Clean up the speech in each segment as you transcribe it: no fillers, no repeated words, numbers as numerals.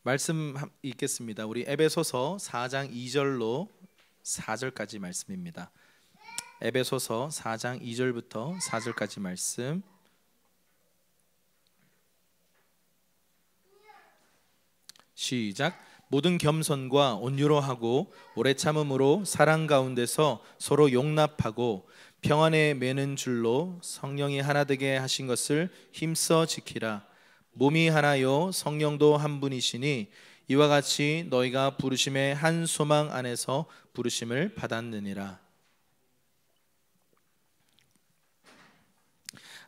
말씀 읽겠습니다. 우리 에베소서 4장 2절로 4절까지 말씀입니다. 에베소서 4장 2절부터 4절까지 말씀. 시작. 모든 겸손과 온유로 하고 오래 참음으로 사랑 가운데서 서로 용납하고 평안에 매는 줄로 성령이 하나 되게 하신 것을 힘써 지키라. 몸이 하나요 성령도 한 분이시니 이와 같이 너희가 부르심의 한 소망 안에서 부르심을 받았느니라.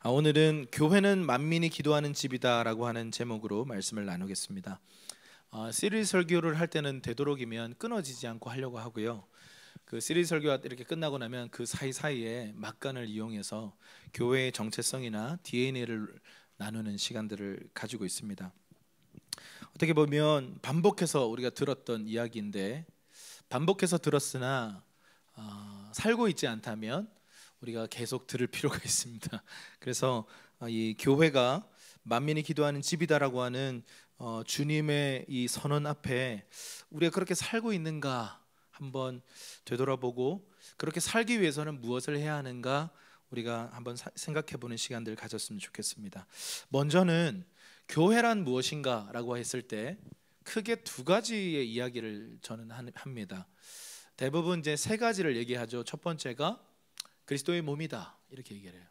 오늘은 교회는 만민이 기도하는 집이다라고 하는 제목으로 말씀을 나누겠습니다. 시리즈 설교를 할 때는 되도록이면 끊어지지 않고 하려고 하고요. 그 시리즈 설교가 이렇게 끝나고 나면 그 사이사이에 막간을 이용해서 교회의 정체성이나 DNA를 나누는 시간들을 가지고 있습니다. 어떻게 보면 반복해서 우리가 들었던 이야기인데, 반복해서 들었으나 살고 있지 않다면 우리가 계속 들을 필요가 있습니다. 그래서 이 교회가 만민이 기도하는 집이다라고 하는 주님의 이 선언 앞에 우리가 그렇게 살고 있는가 한번 되돌아보고, 그렇게 살기 위해서는 무엇을 해야 하는가 우리가 한번 생각해보는 시간들을 가졌으면 좋겠습니다. 먼저는 교회란 무엇인가 라고 했을 때 크게 두 가지의 이야기를 저는 합니다. 대부분 이제 세 가지를 얘기하죠. 첫 번째가 그리스도의 몸이다 이렇게 얘기를 해요.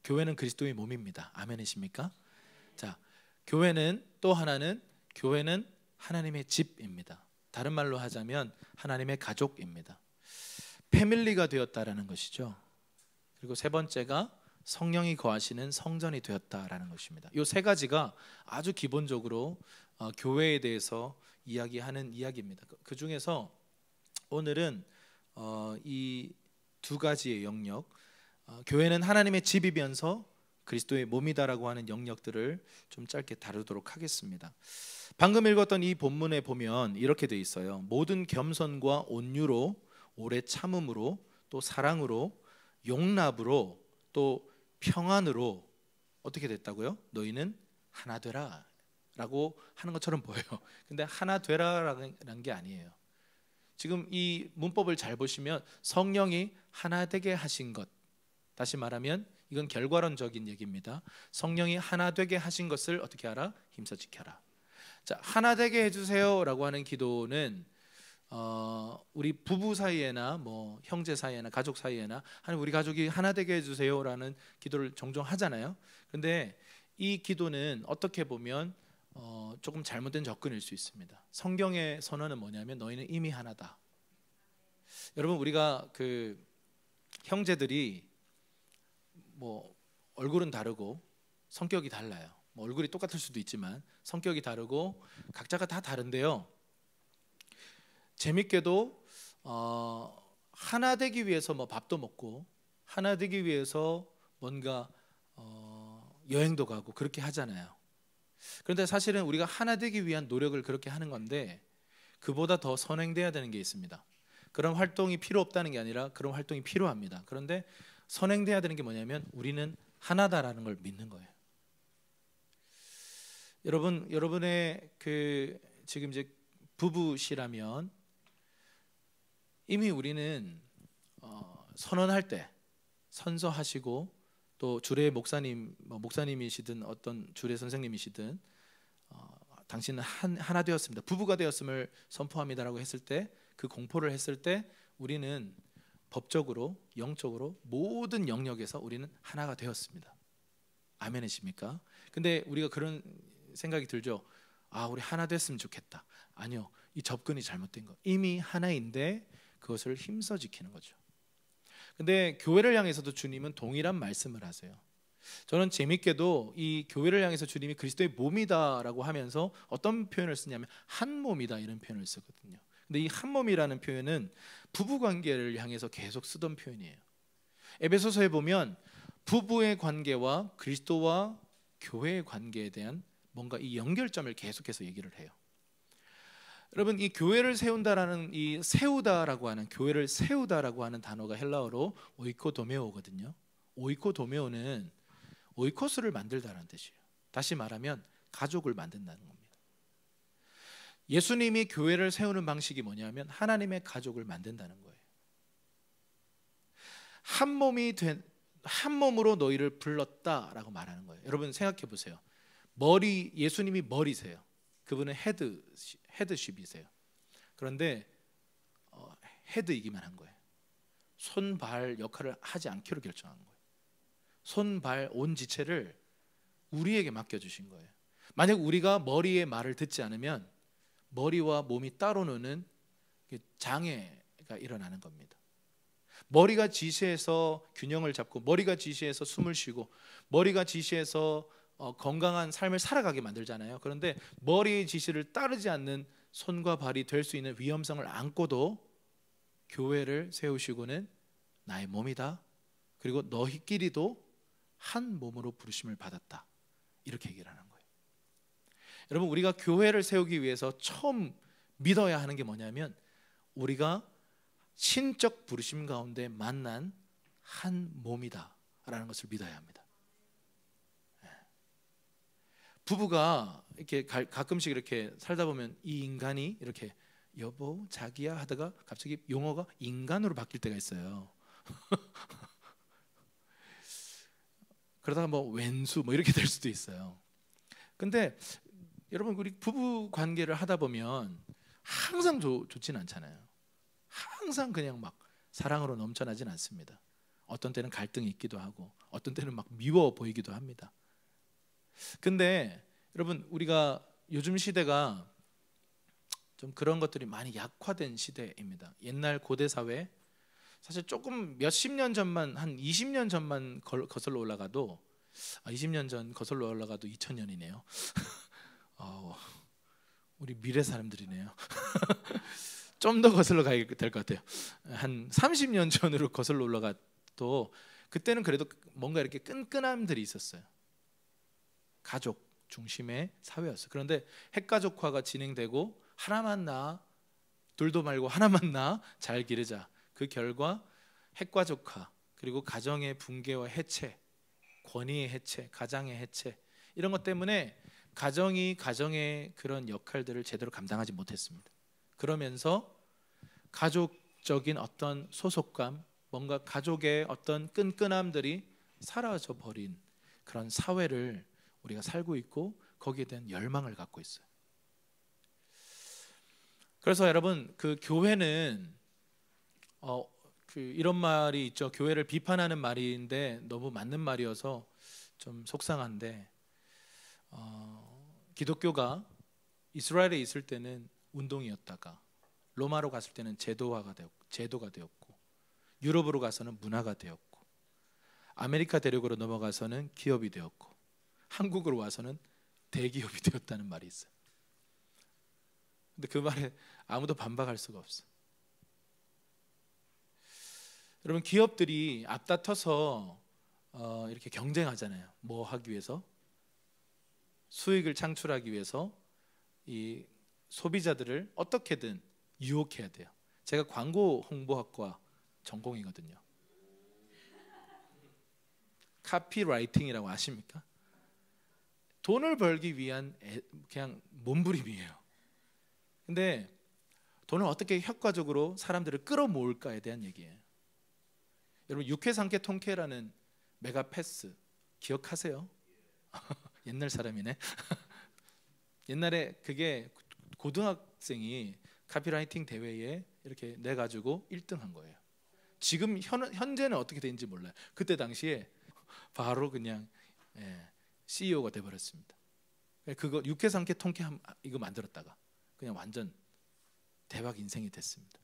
교회는 그리스도의 몸입니다. 아멘이십니까? 자, 교회는 또 하나는 교회는 하나님의 집입니다. 다른 말로 하자면 하나님의 가족입니다. 패밀리가 되었다라는 것이죠. 그리고 세 번째가 성령이 거하시는 성전이 되었다라는 것입니다. 이 세 가지가 아주 기본적으로 교회에 대해서 이야기하는 이야기입니다. 그 중에서 오늘은 이 두 가지의 영역, 교회는 하나님의 집이면서 그리스도의 몸이다라고 하는 영역들을 좀 짧게 다루도록 하겠습니다. 방금 읽었던 이 본문에 보면 이렇게 돼 있어요. 모든 겸손과 온유로 오래 참음으로 또 사랑으로 용납으로 또 평안으로 어떻게 됐다고요? 너희는 하나 되라 라고 하는 것처럼 보여요. 근데 하나 되라라는 게 아니에요. 지금 이 문법을 잘 보시면 성령이 하나 되게 하신 것, 다시 말하면 이건 결과론적인 얘기입니다. 성령이 하나 되게 하신 것을 어떻게 하라? 힘써 지켜라. 자, 하나 되게 해주세요 라고 하는 기도는 우리 부부 사이에나 뭐 형제 사이에나 가족 사이에나 하나님 우리 가족이 하나 되게 해주세요라는 기도를 종종 하잖아요. 근데 이 기도는 어떻게 보면 조금 잘못된 접근일 수 있습니다. 성경의 선언은 뭐냐면 너희는 이미 하나다. 여러분, 우리가 그 형제들이 뭐 얼굴은 다르고 성격이 달라요. 뭐 얼굴이 똑같을 수도 있지만 성격이 다르고 각자가 다 다른데요. 재밌게도 하나 되기 위해서 뭐 밥도 먹고 하나 되기 위해서 뭔가 여행도 가고 그렇게 하잖아요. 그런데 사실은 우리가 하나 되기 위한 노력을 그렇게 하는 건데 그보다 더 선행돼야 되는 게 있습니다. 그런 활동이 필요 없다는 게 아니라 그런 활동이 필요합니다. 그런데 선행돼야 되는 게 뭐냐면 우리는 하나다라는 걸 믿는 거예요. 여러분의 그 지금 이제 부부시라면 이미 우리는 선언할 때 선서하시고 또 주례 목사님, 목사님이시든 어떤 주례 선생님이시든 당신은 하나 되었습니다. 부부가 되었음을 선포합니다라고 했을 때, 그 공포를 했을 때 우리는 법적으로 영적으로 모든 영역에서 우리는 하나가 되었습니다. 아멘이십니까? 근데 우리가 그런 생각이 들죠. 우리 하나 됐으면 좋겠다. 아니요, 이 접근이 잘못된 거. 이미 하나인데 그것을 힘써 지키는 거죠. 근데 교회를 향해서도 주님은 동일한 말씀을 하세요. 저는 재밌게도 이 교회를 향해서 주님이 그리스도의 몸이다라고 하면서 어떤 표현을 쓰냐면 한 몸이다 이런 표현을 쓰거든요. 근데 이 한 몸이라는 표현은 부부 관계를 향해서 계속 쓰던 표현이에요. 에베소서에 보면 부부의 관계와 그리스도와 교회의 관계에 대한 뭔가 이 연결점을 계속해서 얘기를 해요. 여러분, 이 교회를 세운다라는 이 세우다라고 하는, 교회를 세우다라고 하는 단어가 헬라어로 오이코도메오거든요. 오이코도메오는 오이코스를 만들다라는 뜻이에요. 다시 말하면 가족을 만든다는 겁니다. 예수님이 교회를 세우는 방식이 뭐냐면 하나님의 가족을 만든다는 거예요. 한 몸으로 너희를 불렀다라고 말하는 거예요. 여러분 생각해 보세요. 예수님이 머리세요. 그분은 헤드십이세요. 그런데 헤드이기만 한 거예요. 손발 역할을 하지 않기로 결정한 거예요. 손발 온 지체를 우리에게 맡겨주신 거예요. 만약 우리가 머리의 말을 듣지 않으면 머리와 몸이 따로 노는 장애가 일어나는 겁니다. 머리가 지시해서 균형을 잡고, 머리가 지시해서 숨을 쉬고, 머리가 지시해서 건강한 삶을 살아가게 만들잖아요. 그런데 머리의 지시를 따르지 않는 손과 발이 될 수 있는 위험성을 안고도 교회를 세우시고는 나의 몸이다, 그리고 너희끼리도 한 몸으로 부르심을 받았다, 이렇게 얘기를 하는 거예요. 여러분, 우리가 교회를 세우기 위해서 처음 믿어야 하는 게 뭐냐면 우리가 신적 부르심 가운데 만난 한 몸이다 라는 것을 믿어야 합니다. 부부가 이렇게 가끔씩 이렇게 살다 보면 이 인간이 이렇게 여보 자기야 하다가 갑자기 용어가 인간으로 바뀔 때가 있어요. 그러다가 뭐 왼수 뭐 이렇게 될 수도 있어요. 근데 여러분, 우리 부부 관계를 하다 보면 항상 좋지는 않잖아요. 항상 그냥 막 사랑으로 넘쳐나진 않습니다. 어떤 때는 갈등이 있기도 하고, 어떤 때는 막 미워 보이기도 합니다. 근데 여러분, 우리가 요즘 시대가 좀 그런 것들이 많이 약화된 시대입니다. 옛날 고대 사회, 사실 조금 몇십 년 전만, 한 20년 전만 거슬러 올라가도 20년 전 거슬러 올라가도 2000년이네요. 우리 미래 사람들이네요. 좀 더 거슬러 가야 될 것 같아요. 한 30년 전으로 거슬러 올라가도 그때는 그래도 뭔가 이렇게 끈끈함들이 있었어요. 가족 중심의 사회였어요. 그런데 핵가족화가 진행되고 하나만 낳아, 둘도 말고 하나만 낳아 잘 기르자. 그 결과 핵가족화, 그리고 가정의 붕괴와 해체, 권위의 해체, 가장의 해체, 이런 것 때문에 가정이 가정의 그런 역할들을 제대로 감당하지 못했습니다. 그러면서 가족적인 어떤 소속감, 뭔가 가족의 어떤 끈끈함들이 사라져 버린 그런 사회를 우리가 살고 있고, 거기에 대한 열망을 갖고 있어요. 그래서 여러분, 그 교회는 이런 말이 있죠. 교회를 비판하는 말인데 너무 맞는 말이어서 좀 속상한데, 기독교가 이스라엘에 있을 때는 운동이었다가 로마로 갔을 때는 제도가 되었고, 유럽으로 가서는 문화가 되었고, 아메리카 대륙으로 넘어가서는 기업이 되었고, 한국으로 와서는 대기업이 되었다는 말이 있어요. 근데 그 말에 아무도 반박할 수가 없어요. 여러분, 기업들이 앞다퉈서 이렇게 경쟁하잖아요. 뭐 하기 위해서? 수익을 창출하기 위해서 이 소비자들을 어떻게든 유혹해야 돼요. 제가 광고 홍보학과 전공이거든요. 카피라이팅이라고 아십니까? 돈을 벌기 위한 그냥 몸부림이에요. 근데 돈을 어떻게 효과적으로 사람들을 끌어모을까에 대한 얘기예요. 여러분, 육회상계 통쾌라는 메가패스 기억하세요? 옛날 사람이네. 옛날에 그게 고등학생이 카피라이팅 대회에 이렇게 내가지고 1등한 거예요. 지금 현재는 어떻게 되는지 몰라요. 그때 당시에 바로 그냥 CEO가 돼버렸습니다. 그거 육회상계 통쾌 이거 만들었다가 그냥 완전 대박 인생이 됐습니다.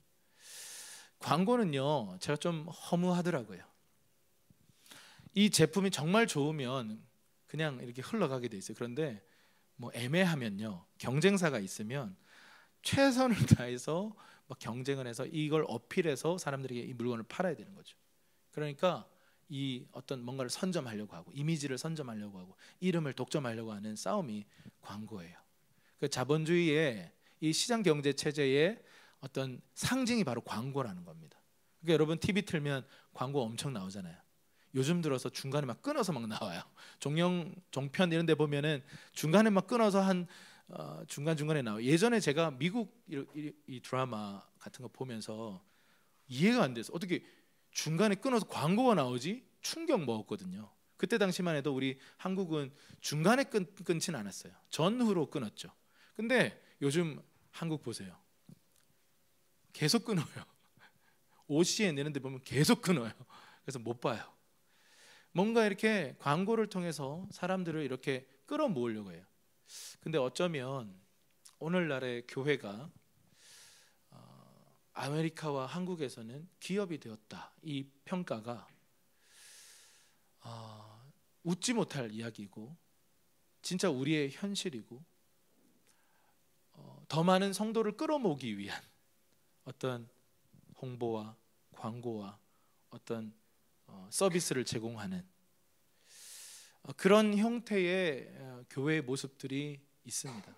광고는요, 제가 좀 허무하더라고요. 이 제품이 정말 좋으면 그냥 이렇게 흘러가게 돼 있어요. 그런데 뭐 애매하면요, 경쟁사가 있으면 최선을 다해서 막 경쟁을 해서 이걸 어필해서 사람들에게 이 물건을 팔아야 되는 거죠. 그러니까 이 어떤 뭔가를 선점하려고 하고, 이미지를 선점하려고 하고, 이름을 독점하려고 하는 싸움이 광고예요. 그 자본주의의 이 시장 경제 체제의 어떤 상징이 바로 광고라는 겁니다. 그러니까 여러분, TV 틀면 광고 엄청 나오잖아요. 요즘 들어서 중간에 막 끊어서 막 나와요. 종편 이런 데 보면은 중간에 막 끊어서 한 중간중간에 나와요. 예전에 제가 미국 이 드라마 같은 거 보면서 이해가 안 돼서 어떻게 중간에 끊어서 광고가 나오지? 충격 먹었거든요. 그때 당시만 해도 우리 한국은 중간에 끊진 않았어요. 전후로 끊었죠. 근데 요즘 한국 보세요. 계속 끊어요. OCN 내는데 보면 계속 끊어요. 그래서 못 봐요. 뭔가 이렇게 광고를 통해서 사람들을 이렇게 끌어모으려고 해요. 근데 어쩌면 오늘날의 교회가 아메리카와 한국에서는 기업이 되었다, 이 평가가 웃지 못할 이야기고 진짜 우리의 현실이고 더 많은 성도를 끌어모으기 위한 어떤 홍보와 광고와 어떤 서비스를 제공하는 그런 형태의 교회의 모습들이 있습니다.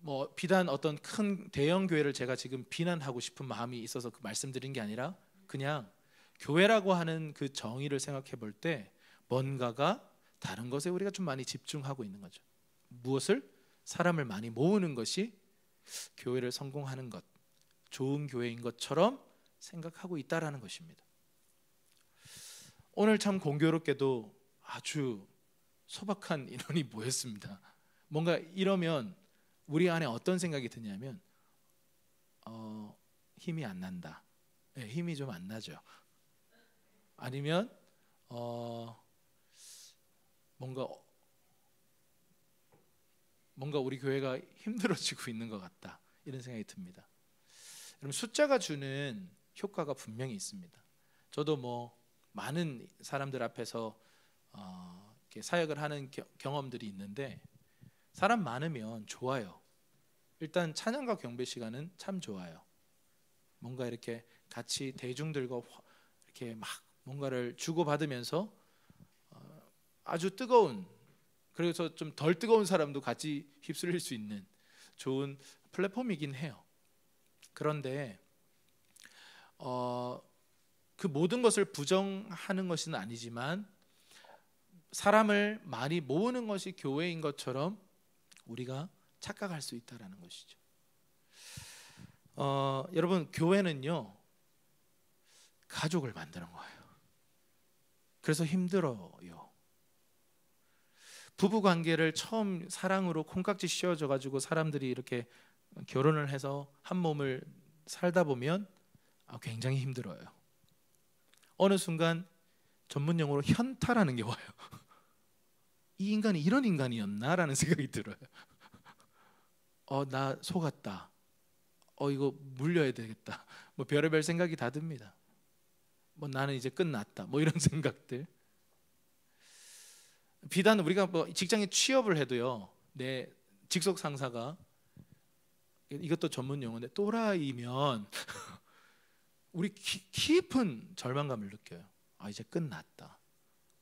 뭐 비단 어떤 큰 대형 교회를 제가 지금 비난하고 싶은 마음이 있어서 그 말씀드린 게 아니라 그냥 교회라고 하는 그 정의를 생각해 볼 때 뭔가가 다른 것에 우리가 좀 많이 집중하고 있는 거죠. 무엇을? 사람을 많이 모으는 것이 교회를 성공하는 것, 좋은 교회인 것처럼 생각하고 있다라는 것입니다. 오늘 참 공교롭게도 아주 소박한 인원이 모였습니다. 뭔가 이러면 우리 안에 어떤 생각이 드냐면 힘이 안 난다. 네, 힘이 좀 안 나죠. 아니면 뭔가 우리 교회가 힘들어지고 있는 것 같다, 이런 생각이 듭니다. 여러분, 숫자가 주는 효과가 분명히 있습니다. 저도 뭐 많은 사람들 앞에서 이렇게 사역을 하는 경험들이 있는데 사람 많으면 좋아요. 일단 찬양과 경배 시간은 참 좋아요. 뭔가 이렇게 같이 대중들과 이렇게 막 뭔가를 주고받으면서 아주 뜨거운, 그래서 좀 덜 뜨거운 사람도 같이 휩쓸릴 수 있는 좋은 플랫폼이긴 해요. 그런데 그 모든 것을 부정하는 것은 아니지만 사람을 많이 모으는 것이 교회인 것처럼 우리가 착각할 수 있다라는 것이죠. 여러분, 교회는요 가족을 만드는 거예요. 그래서 힘들어요. 부부 관계를 처음 사랑으로 콩깍지 씌워져 가지고 사람들이 이렇게 결혼을 해서 한 몸을 살다 보면 굉장히 힘들어요. 어느 순간 전문 용어로 현타라는 게 와요. 이 인간이 이런 인간이었나라는 생각이 들어요. 나 속았다. 이거 물려야 되겠다. 뭐 별의별 생각이 다 듭니다. 뭐 나는 이제 끝났다. 뭐 이런 생각들. 비단 우리가 뭐 직장에 취업을 해도요, 내 직속 상사가, 이것도 전문 용어인데, 또라이면 우리 깊은 절망감을 느껴요. 이제 끝났다.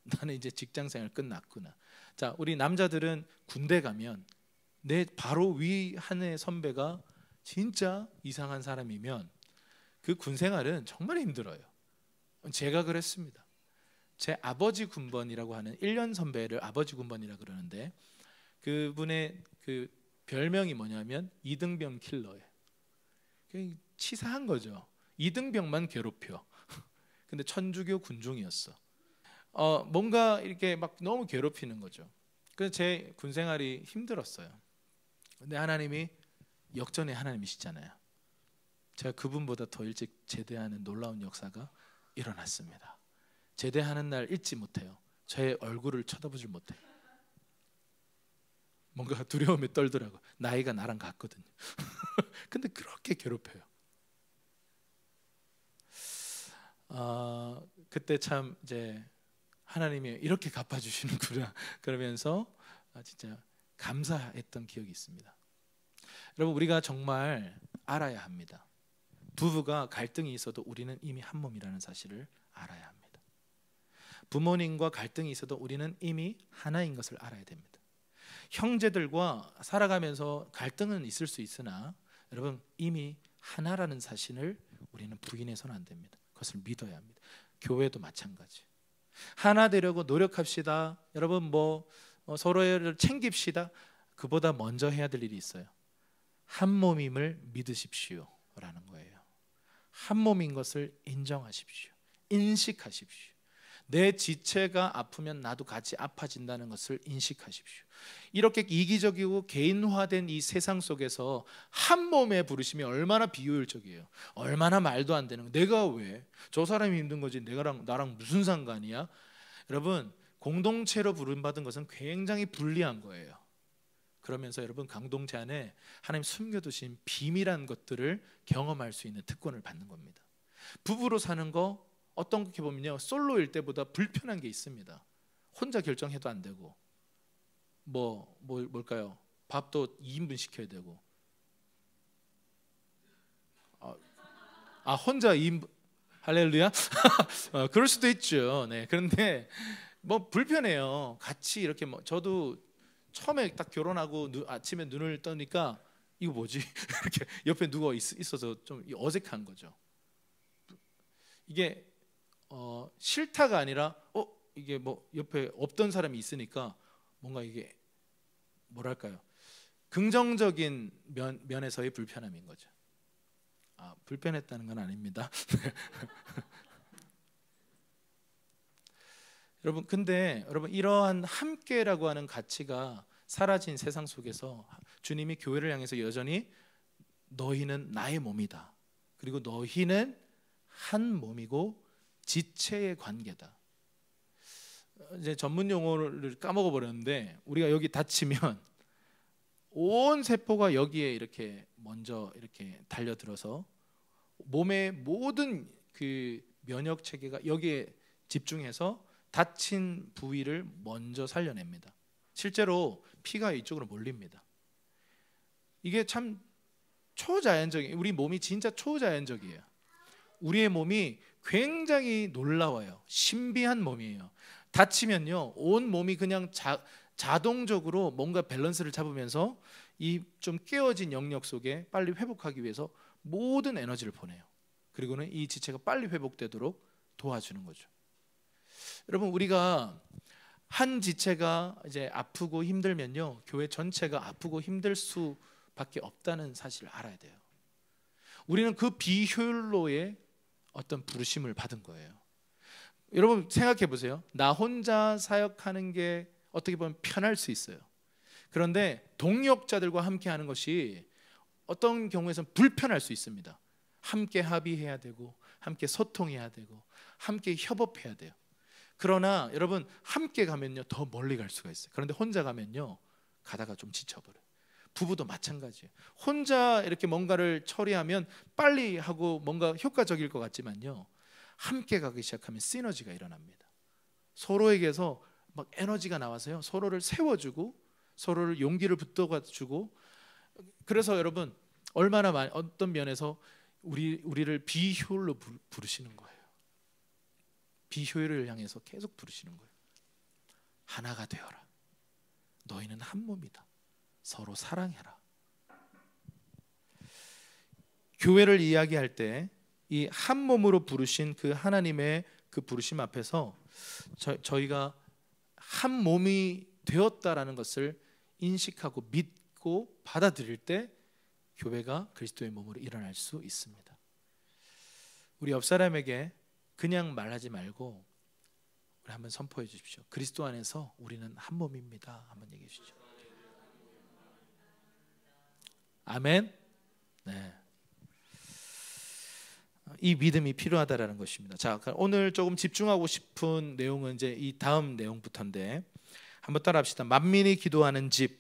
나는 이제 직장생활 끝났구나. 자, 우리 남자들은 군대 가면 내 바로 위 한 해 선배가 진짜 이상한 사람이면 그 군생활은 정말 힘들어요. 제가 그랬습니다. 제 아버지 군번이라고 하는 1년 선배를 아버지 군번이라고 그러는데, 그분의 그 별명이 뭐냐면 이등병 킬러예요. 치사한 거죠. 이등병만 괴롭혀. 근데 천주교 군중이었어. 뭔가 이렇게 막 너무 괴롭히는 거죠. 그래서 제 군생활이 힘들었어요. 근데 하나님이 역전의 하나님이시잖아요. 제가 그분보다 더 일찍 제대하는 놀라운 역사가 일어났습니다. 제대하는 날 잊지 못해요. 제 얼굴을 쳐다보질 못해요. 뭔가 두려움에 떨더라고. 나이가 나랑 같거든요. 근데 그렇게 괴롭혀요. 그때 참 이제 하나님이 이렇게 갚아주시는구나 그러면서 진짜 감사했던 기억이 있습니다. 여러분, 우리가 정말 알아야 합니다. 부부가 갈등이 있어도 우리는 이미 한 몸이라는 사실을 알아야 합니다. 부모님과 갈등이 있어도 우리는 이미 하나인 것을 알아야 됩니다. 형제들과 살아가면서 갈등은 있을 수 있으나 여러분, 이미 하나라는 사실을 우리는 부인해서는 안 됩니다. 그것을 믿어야 합니다. 교회도 마찬가지. 하나 되려고 노력합시다. 여러분, 뭐 서로를 챙깁시다. 그보다 먼저 해야 될 일이 있어요. 한 몸임을 믿으십시오 라는 거예요. 한 몸인 것을 인정하십시오. 인식하십시오. 내 지체가 아프면 나도 같이 아파진다는 것을 인식하십시오. 이렇게 이기적이고 개인화된 이 세상 속에서 한 몸의 부르심이 얼마나 비효율적이에요. 얼마나 말도 안 되는 거예요. 내가 왜? 저 사람이 힘든 거지 나랑 무슨 상관이야? 여러분, 공동체로 부름받은 것은 굉장히 불리한 거예요. 그러면서 여러분, 공동체 안에 하나님 숨겨두신 비밀한 것들을 경험할 수 있는 특권을 받는 겁니다. 부부로 사는 거 어떻게 보면요, 솔로일 때보다 불편한 게 있습니다. 혼자 결정해도 안 되고, 뭘까요? 밥도 2인분 시켜야 되고, 혼자 2인분, 할렐루야. 그럴 수도 있죠. 네, 그런데 불편해요. 같이 이렇게 저도 처음에 딱 결혼하고 아침에 눈을 떠니까 이거 뭐지? 이렇게 옆에 누가 있어서 좀 어색한 거죠. 이게 싫다가 아니라 이게 옆에 없던 사람이 있으니까 뭔가 이게 뭐랄까요? 긍정적인 면에서의 불편함인 거죠. 불편했다는 건 아닙니다. 근데 여러분, 이러한 함께라고 하는 가치가 사라진 세상 속에서 주님이 교회를 향해서 여전히 너희는 나의 몸이다. 그리고 너희는 한 몸이고 지체의 관계다. 이제 전문 용어를 까먹어 버렸는데, 우리가 여기 다치면 온 세포가 여기에 이렇게 먼저 이렇게 달려들어서 몸의 모든 그 면역 체계가 여기에 집중해서 다친 부위를 먼저 살려냅니다. 실제로 피가 이쪽으로 몰립니다. 이게 참 초자연적이에요. 우리 몸이 진짜 초자연적이에요. 우리의 몸이 굉장히 놀라워요. 신비한 몸이에요. 다치면요, 온 몸이 그냥 자동적으로 뭔가 밸런스를 잡으면서 이 좀 깨어진 영역 속에 빨리 회복하기 위해서 모든 에너지를 보내요. 그리고는 이 지체가 빨리 회복되도록 도와주는 거죠. 여러분, 우리가 한 지체가 이제 아프고 힘들면요, 교회 전체가 아프고 힘들 수밖에 없다는 사실을 알아야 돼요. 우리는 그 비효율로의 어떤 부르심을 받은 거예요. 여러분, 생각해 보세요. 나 혼자 사역하는 게 어떻게 보면 편할 수 있어요. 그런데 동역자들과 함께 하는 것이 어떤 경우에서는 불편할 수 있습니다. 함께 합의해야 되고, 함께 소통해야 되고, 함께 협업해야 돼요. 그러나 여러분, 함께 가면요 더 멀리 갈 수가 있어요. 그런데 혼자 가면요 가다가 좀 지쳐버려요. 부부도 마찬가지예요. 혼자 이렇게 뭔가를 처리하면 빨리 하고 뭔가 효과적일 것 같지만요, 함께 가기 시작하면 시너지가 일어납니다. 서로에게서 막 에너지가 나와서요, 서로를 세워주고 서로를 용기를 붙들어주고. 그래서 여러분, 얼마나 어떤 면에서 우리를 비효율로 부르시는 거예요. 비효율을 향해서 계속 부르시는 거예요. 하나가 되어라. 너희는 한 몸이다. 서로 사랑해라. 교회를 이야기할 때 이 한 몸으로 부르신 그 하나님의 그 부르심 앞에서 저희가 한 몸이 되었다라는 것을 인식하고 믿고 받아들일 때 교회가 그리스도의 몸으로 일어날 수 있습니다. 우리 옆 사람에게 그냥 말하지 말고 우리 한번 선포해 주십시오. 그리스도 안에서 우리는 한 몸입니다. 한번 얘기해 주시죠. 아멘. 네. 이 믿음이 필요하다라는 것입니다. 자, 오늘 조금 집중하고 싶은 내용은 이제 이 다음 내용부터인데, 한번 따라합시다. 만민이 기도하는 집.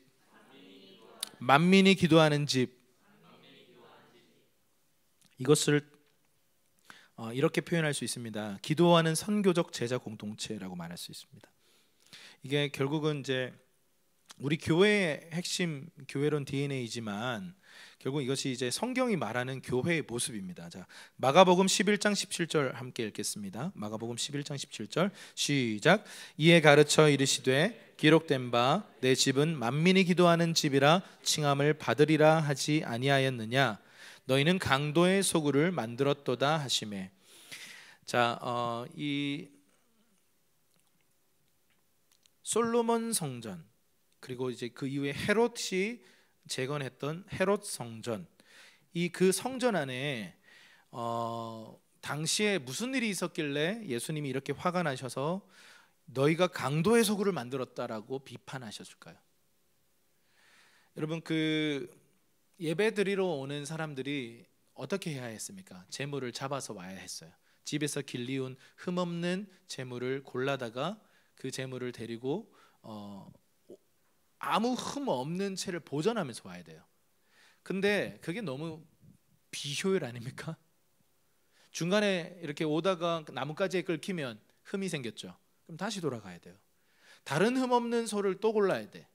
만민이 기도하는 집. 이것을 이렇게 표현할 수 있습니다. 기도하는 선교적 제자 공동체라고 말할 수 있습니다. 이게 결국은 이제 우리 교회의 핵심 교회론 DNA이지만 결국 이것이 이제 성경이 말하는 교회의 모습입니다. 자, 마가복음 11장 17절 함께 읽겠습니다. 마가복음 11장 17절 시작. 이에 가르쳐 이르시되 기록된 바 내 집은 만민이 기도하는 집이라 칭함을 받으리라 하지 아니하였느냐. 너희는 강도의 소굴을 만들었도다 하시매. 자, 이 솔로몬 성전, 그리고 이제 그 이후에 헤롯이 재건했던 헤롯 성전, 이 그 성전 안에 당시에 무슨 일이 있었길래 예수님이 이렇게 화가 나셔서 너희가 강도의 소굴을 만들었다라고 비판하셨을까요? 여러분, 그 예배 드리러 오는 사람들이 어떻게 해야 했습니까? 재물을 잡아서 와야 했어요. 집에서 길리운 흠없는 재물을 골라다가 그 재물을 데리고 아무 흠 없는 채를 보존하면서 와야 돼요. 근데 그게 너무 비효율 아닙니까? 중간에 이렇게 오다가 나뭇가지에 긁히면 흠이 생겼죠. 그럼 다시 돌아가야 돼요. 다른 흠 없는 소를 또 골라야 돼.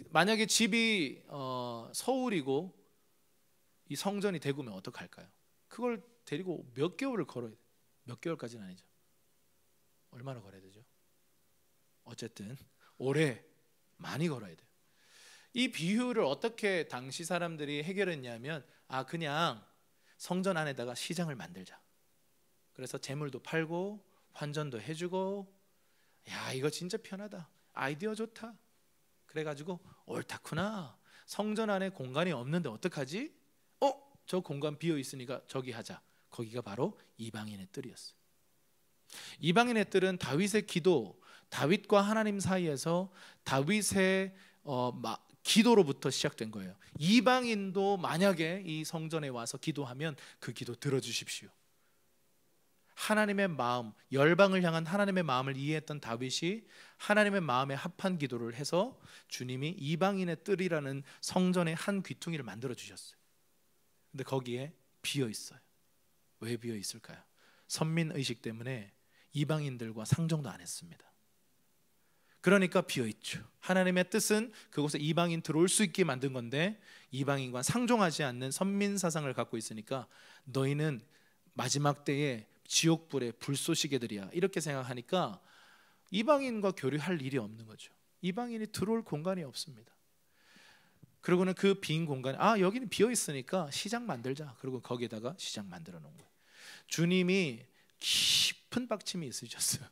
만약에 집이 서울이고 이 성전이 대구면 어떡할까요? 그걸 데리고 몇 개월을 걸어야 돼요. 몇 개월까지는 아니죠. 얼마나 걸어야 되죠? 어쨌든 오래 많이 걸어야 돼요. 이 비유를 어떻게 당시 사람들이 해결했냐면, 그냥 성전 안에다가 시장을 만들자. 그래서 재물도 팔고 환전도 해주고, 야, 이거 진짜 편하다, 아이디어 좋다. 그래가지고 옳다구나, 성전 안에 공간이 없는데 어떡하지? 저 공간 비어 있으니까 저기 하자. 거기가 바로 이방인의 뜰이었어요. 이방인의 뜰은 다윗의 기도, 다윗과 하나님 사이에서 다윗의 기도로부터 시작된 거예요. 이방인도 만약에 이 성전에 와서 기도하면 그 기도 들어주십시오. 하나님의 마음, 열방을 향한 하나님의 마음을 이해했던 다윗이 하나님의 마음에 합한 기도를 해서 주님이 이방인의 뜰이라는 성전의 한 귀퉁이를 만들어 주셨어요. 근데 거기에 비어 있어요. 왜 비어 있을까요? 선민 의식 때문에 이방인들과 상종도 안 했습니다. 그러니까 비어 있죠. 하나님의 뜻은 그곳에 이방인 들어올 수 있게 만든 건데 이방인과 상종하지 않는 선민 사상을 갖고 있으니까 너희는 마지막 때에 지옥불의 불쏘시개들이야, 이렇게 생각하니까 이방인과 교류할 일이 없는 거죠. 이방인이 들어올 공간이 없습니다. 그리고는 그 빈 공간에 여기는 비어 있으니까 시장 만들자. 그리고 거기에다가 시장 만들어 놓은 거예요. 주님이 깊은 박침이 있으셨어요.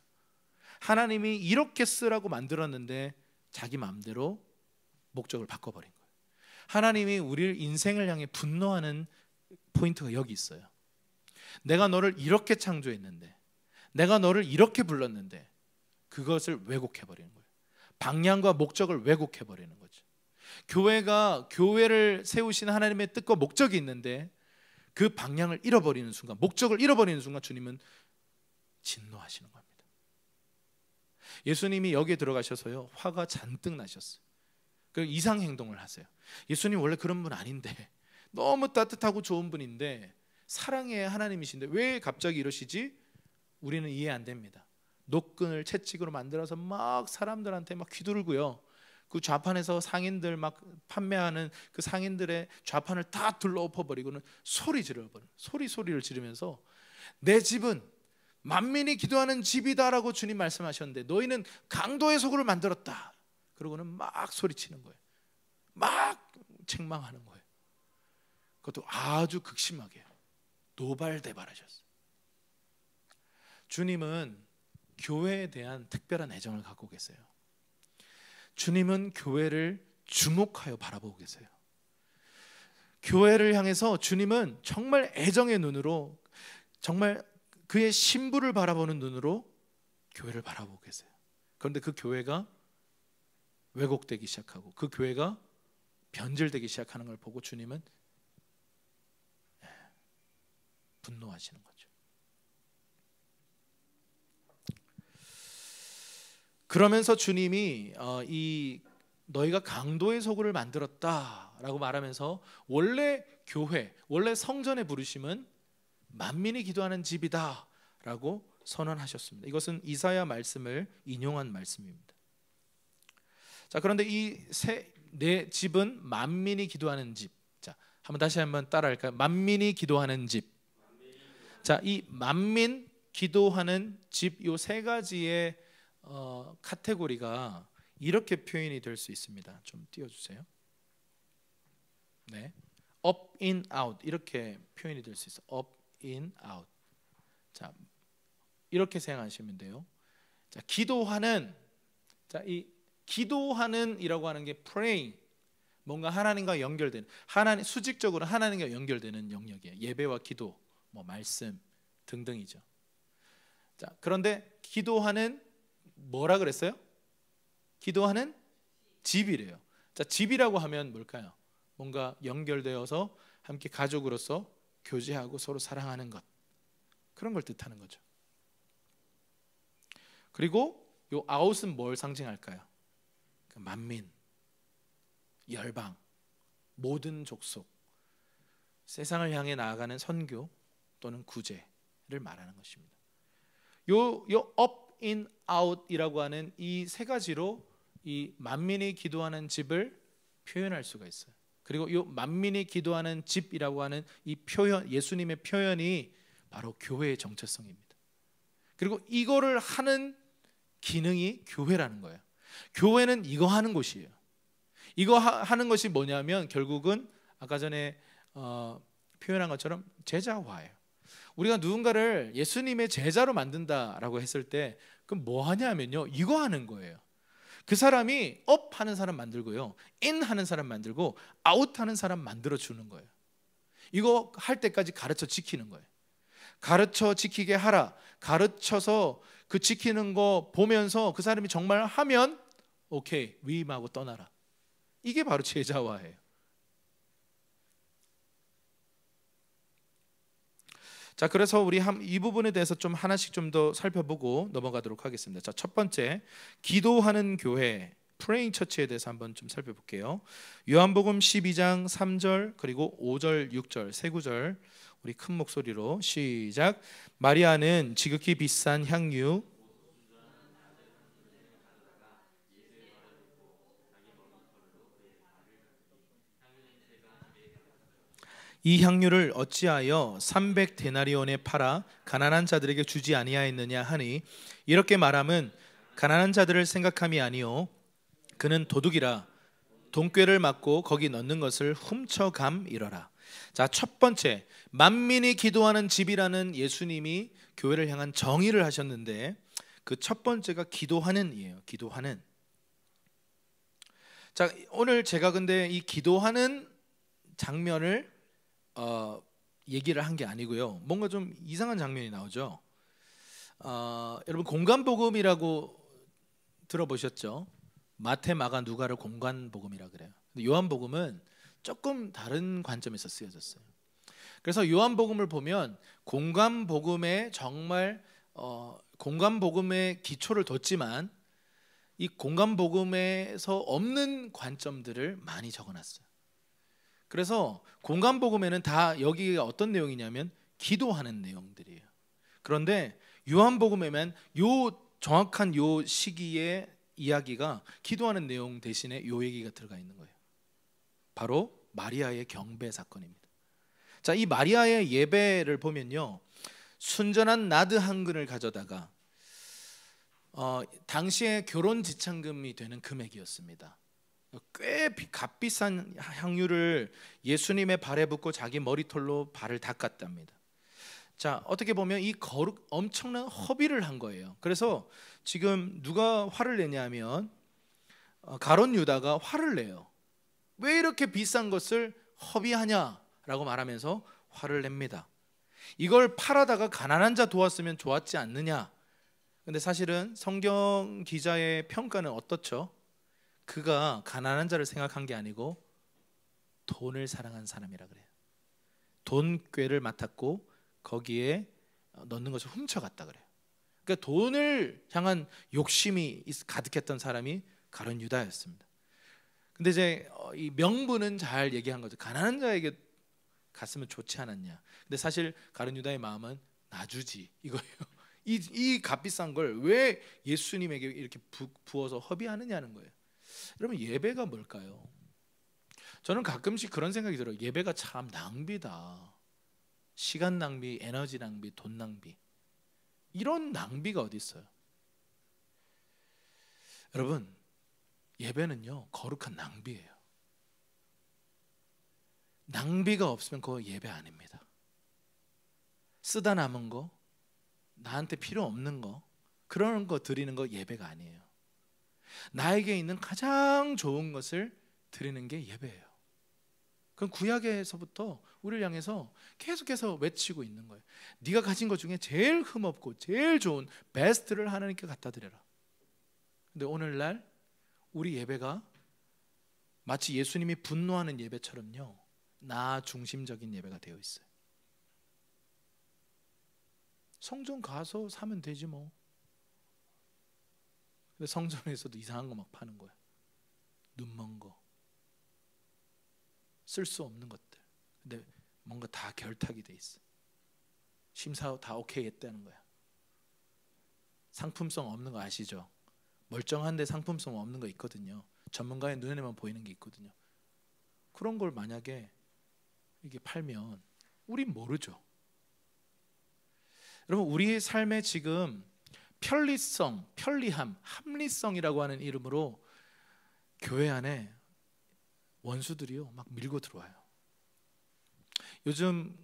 하나님이 이렇게 쓰라고 만들었는데 자기 마음대로 목적을 바꿔버린 거예요. 하나님이 우리를 인생을 향해 분노하는 포인트가 여기 있어요. 내가 너를 이렇게 창조했는데, 내가 너를 이렇게 불렀는데 그것을 왜곡해버리는 거예요. 방향과 목적을 왜곡해버리는 거죠. 교회가 교회를 세우신 하나님의 뜻과 목적이 있는데 그 방향을 잃어버리는 순간, 목적을 잃어버리는 순간 주님은 진노하시는 겁니다. 예수님이 여기에 들어가셔서요, 화가 잔뜩 나셨어요. 그 이상 행동을 하세요. 예수님 원래 그런 분 아닌데, 너무 따뜻하고 좋은 분인데, 사랑의 하나님이신데 왜 갑자기 이러시지? 우리는 이해 안 됩니다. 노끈을 채찍으로 만들어서 막 사람들한테 막 휘두르고요, 그 좌판에서 상인들 막 판매하는 그 상인들의 좌판을 다 둘러엎어버리고는 소리를 소리를 지르면서 내 집은 만민이 기도하는 집이다라고 주님 말씀하셨는데 너희는 강도의 소굴을 만들었다. 그러고는 막 소리치는 거예요. 막 책망하는 거예요. 그것도 아주 극심하게 노발대발하셨어요. 주님은 교회에 대한 특별한 애정을 갖고 계세요. 주님은 교회를 주목하여 바라보고 계세요. 교회를 향해서 주님은 정말 애정의 눈으로, 정말 그의 신부를 바라보는 눈으로 교회를 바라보고 계세요. 그런데 그 교회가 왜곡되기 시작하고 그 교회가 변질되기 시작하는 걸 보고 주님은 분노하시는 거죠. 그러면서 주님이 이 너희가 강도의 소굴을 만들었다라고 말하면서 원래 교회, 원래 성전의 부르심은 만민이 기도하는 집이다라고 선언하셨습니다. 이것은 이사야 말씀을 인용한 말씀입니다. 자, 그런데 내 집은 만민이 기도하는 집. 자, 다시 한번 따라할까요? 만민이 기도하는 집. 자, 이 만민 기도하는 집, 요 세 가지의 카테고리가 이렇게 표현이 될 수 있습니다. 좀 띄워주세요. 네, up, in, out 이렇게 표현이 될 수 있어요. up, in, out. 자, 이렇게 생각하시면 돼요. 자, 기도하는, 자, 이 기도하는이라고 하는 게 praying, 뭔가 하나님과 연결되는, 하나님 수직적으로 하나님과 연결되는 영역이에요. 예배와 기도, 뭐 말씀 등등이죠. 자, 그런데 기도하는 뭐라 그랬어요? 기도하는 집이래요. 자, 집이라고 하면 뭘까요? 뭔가 연결되어서 함께 가족으로서 교제하고 서로 사랑하는 것, 그런 걸 뜻하는 거죠. 그리고 요 아웃은 뭘 상징할까요? 만민, 열방, 모든 족속, 세상을 향해 나아가는 선교 또는 구제를 말하는 것입니다. 요 up, in, out이라고 하는 이 세 가지로 이 만민이 기도하는 집을 표현할 수가 있어요. 그리고 이 만민이 기도하는 집이라고 하는 이 표현, 예수님의 표현이 바로 교회의 정체성입니다. 그리고 이거를 하는 기능이 교회라는 거예요. 교회는 이거 하는 곳이에요. 이거 하는 것이 뭐냐면 결국은 아까 전에 표현한 것처럼 제자화예요. 우리가 누군가를 예수님의 제자로 만든다라고 했을 때 그럼 뭐 하냐면요, 이거 하는 거예요. 그 사람이 업 하는 사람 만들고요, 인 하는 사람 만들고 아웃 하는 사람 만들어 주는 거예요. 이거 할 때까지 가르쳐 지키는 거예요. 가르쳐 지키게 하라. 가르쳐서 그 지키는 거 보면서 그 사람이 정말 하면 오케이, 위임하고 떠나라. 이게 바로 제자화예요. 자, 그래서 우리 이 부분에 대해서 좀 하나씩 좀 더 살펴보고 넘어가도록 하겠습니다. 자, 첫 번째, 기도하는 교회, 프레잉 처치에 대해서 한번 좀 살펴볼게요. 요한복음 12장 3절 그리고 5절, 6절 세 구절 우리 큰 목소리로 시작. 마리아는 지극히 비싼 향유 이 향유를 어찌하여 300데나리온에 팔아 가난한 자들에게 주지 아니하였느냐 하니, 이렇게 말함은 가난한 자들을 생각함이 아니요 그는 도둑이라 돈꾀를 맞고 거기 넣는 것을 훔쳐감이러라. 자, 첫 번째, 만민이 기도하는 집이라는 예수님이 교회를 향한 정의를 하셨는데 그 첫 번째가 기도하는이에요. 기도하는. 자, 오늘 제가 근데 이 기도하는 장면을 얘기를 한 게 아니고요, 뭔가 좀 이상한 장면이 나오죠. 여러분 공간복음이라고 들어보셨죠? 마태, 마가, 누가를 공간복음이라 그래요. 근데 요한복음은 조금 다른 관점에서 쓰여졌어요. 그래서 요한복음을 보면 공간복음에 정말 공간복음의 기초를 뒀지만 이 공간복음에서 없는 관점들을 많이 적어놨어요. 그래서 공간복음에는 다 여기가 어떤 내용이냐면 기도하는 내용들이에요. 그런데 요한복음에만 요 정확한 요 시기의 이야기가 기도하는 내용 대신에 요 얘기가 들어가 있는 거예요. 바로 마리아의 경배 사건입니다. 자, 이 마리아의 예배를 보면요, 순전한 나드 한 근을 가져다가 당시에 결혼 지참금이 되는 금액이었습니다. 꽤 값비싼 향유를 예수님의 발에 붓고 자기 머리털로 발을 닦았답니다. 자, 어떻게 보면 이 거룩 엄청난 허비를 한 거예요. 그래서 지금 누가 화를 내냐면 가룟 유다가 화를 내요. 왜 이렇게 비싼 것을 허비하냐라고 말하면서 화를 냅니다. 이걸 팔아다가 가난한 자 도왔으면 좋았지 않느냐. 근데 사실은 성경 기자의 평가는 어떻죠? 그가 가난한 자를 생각한 게 아니고 돈을 사랑한 사람이라 그래요. 돈꾀를 맡았고 거기에 넣는 것을 훔쳐갔다 그래요. 그러니까 돈을 향한 욕심이 가득했던 사람이 가룟 유다였습니다. 근데 이제 이 명분은 잘 얘기한 거죠. 가난한 자에게 갔으면 좋지 않았냐. 근데 사실 가룟 유다의 마음은 놔주지 이거예요. 이 값비싼 걸 왜 예수님에게 이렇게 부어서 허비하느냐는 거예요. 여러분, 예배가 뭘까요? 저는 가끔씩 그런 생각이 들어요. 예배가 참 낭비다. 시간 낭비, 에너지 낭비, 돈 낭비. 이런 낭비가 어디 있어요? 여러분, 예배는요 거룩한 낭비예요. 낭비가 없으면 그거 예배 아닙니다. 쓰다 남은 거, 나한테 필요 없는 거, 그런 거 드리는 거 예배가 아니에요. 나에게 있는 가장 좋은 것을 드리는 게 예배예요. 그건 구약에서부터 우리를 향해서 계속해서 외치고 있는 거예요. 네가 가진 것 중에 제일 흠없고 제일 좋은 베스트를 하나님께 갖다 드려라. 근데 오늘날 우리 예배가 마치 예수님이 분노하는 예배처럼요, 나 중심적인 예배가 되어 있어요. 성전 가서 사면 되지 뭐. 근데 성전에서도 이상한 거 막 파는 거야. 눈먼 거, 쓸 수 없는 것들. 근데 뭔가 다 결탁이 돼 있어. 심사 다 오케이 했다는 거야. 상품성 없는 거 아시죠? 멀쩡한데 상품성 없는 거 있거든요. 전문가의 눈에만 보이는 게 있거든요. 그런 걸 만약에 이게 팔면 우린 모르죠. 여러분, 우리의 삶에 지금 편리성, 편리함, 합리성이라고 하는 이름으로 교회 안에 원수들이요 막 밀고 들어와요. 요즘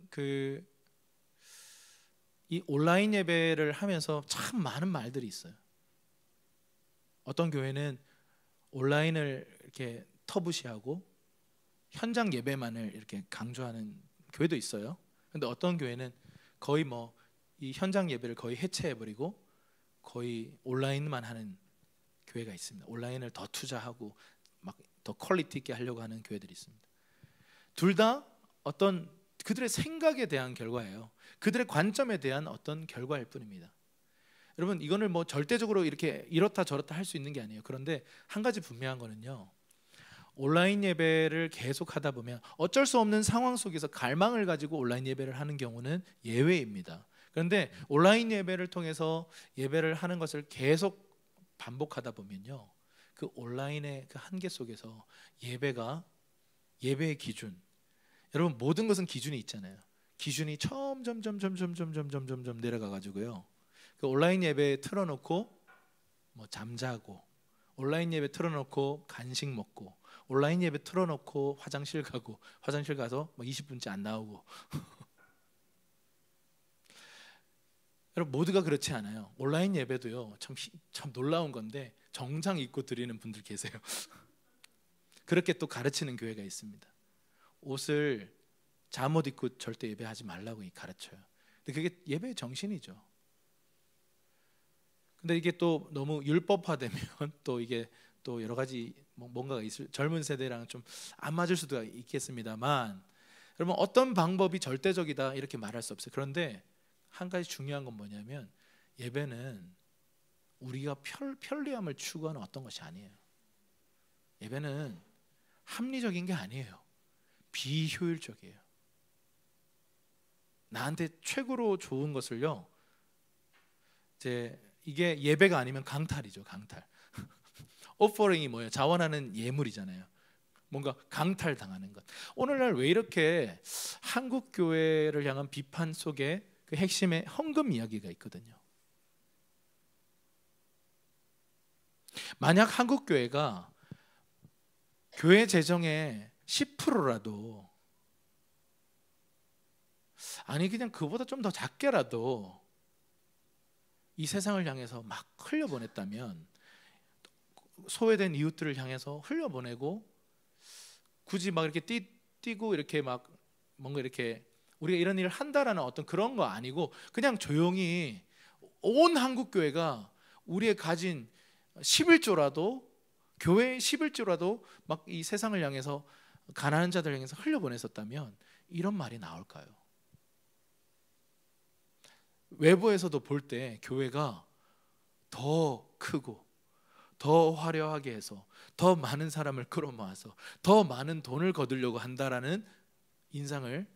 이 온라인 예배를 하면서 참 많은 말들이 있어요. 어떤 교회는 온라인을 이렇게 터부시하고 현장 예배만을 이렇게 강조하는 교회도 있어요. 근데 어떤 교회는 거의 뭐 이 현장 예배를 거의 해체해버리고 거의 온라인만 하는 교회가 있습니다. 온라인을 더 투자하고 막 더 퀄리티 있게 하려고 하는 교회들이 있습니다. 둘 다 어떤 그들의 생각에 대한 결과예요. 그들의 관점에 대한 어떤 결과일 뿐입니다. 여러분, 이거는 뭐 절대적으로 이렇게 이렇다 저렇다 할 수 있는 게 아니에요. 그런데 한 가지 분명한 거는요, 온라인 예배를 계속 하다 보면 어쩔 수 없는 상황 속에서 갈망을 가지고 온라인 예배를 하는 경우는 예외입니다. 그런데 온라인 예배를 통해서 예배를 하는 것을 계속 반복하다 보면요, 그 온라인의 그 한계 속에서 예배의 기준, 여러분 모든 것은 기준이 있잖아요. 기준이 점점 내려가 가지고요, 그 온라인 예배 틀어놓고 뭐 잠자고, 온라인 예배 틀어놓고 간식 먹고, 온라인 예배 틀어놓고 화장실 가고, 화장실 가서 뭐 20분째 안 나오고 여러분, 모두가 그렇지 않아요. 온라인 예배도요 참 놀라운 건데 정장 입고 드리는 분들 계세요. 그렇게 또 가르치는 교회가 있습니다. 옷을 잠옷 입고 절대 예배하지 말라고 가르쳐요. 근데 그게 예배의 정신이죠. 근데 이게 또 너무 율법화되면 또 이게 또 여러 가지 뭔가가 있을, 젊은 세대랑 좀 안 맞을 수도 있겠습니다만, 여러분 어떤 방법이 절대적이다 이렇게 말할 수 없어요. 그런데 한 가지 중요한 건 뭐냐면, 예배는 우리가 편리함을 추구하는 어떤 것이 아니에요. 예배는 합리적인 게 아니에요. 비효율적이에요. 나한테 최고로 좋은 것을요, 이게 예배가 아니면 강탈이죠. 강탈. 오퍼링이 뭐예요? 자원하는 예물이잖아요. 뭔가 강탈당하는 것. 오늘날 왜 이렇게 한국 교회를 향한 비판 속에 그 핵심의 헌금 이야기가 있거든요. 만약 한국 교회가 교회 재정의 10%라도, 아니 그냥 그보다 좀 더 작게라도 이 세상을 향해서 막 흘려보냈다면, 소외된 이웃들을 향해서 흘려보내고, 굳이 막 이렇게 뛰고 이렇게 막 뭔가 이렇게 우리가 이런 일을 한다라는 어떤 그런 거 아니고, 그냥 조용히 온 한국 교회가 우리의 가진 11조라도, 교회의 11조라도 막 이 세상을 향해서, 가난한 자들 향해서 흘려보냈었다면 이런 말이 나올까요? 외부에서도 볼 때 교회가 더 크고 더 화려하게 해서 더 많은 사람을 끌어모아서 더 많은 돈을 거두려고 한다라는 인상을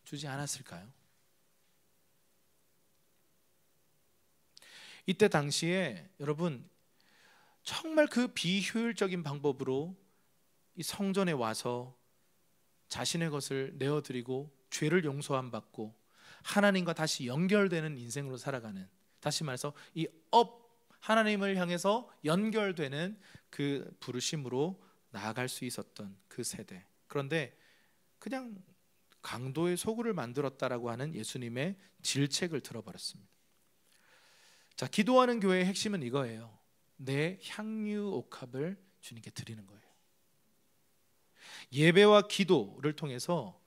주지 않았을까요? 이때 당시에 여러분 정말 그 비효율적인 방법으로 이 성전에 와서 자신의 것을 내어드리고 죄를 용서함 받고 하나님과 다시 연결되는 인생으로 살아가는, 다시 말해서 하나님을 향해서 연결되는 그 부르심으로 나아갈 수 있었던 그 세대. 그런데 그냥 강도의 소굴을 만들었다라고 하는 예수님의 질책을 들어버렸습니다. 자, 기도하는 교회의 핵심은 이거예요. 내 향유 옥합을 주님께 드리는 거예요. 예배와 기도를 통해서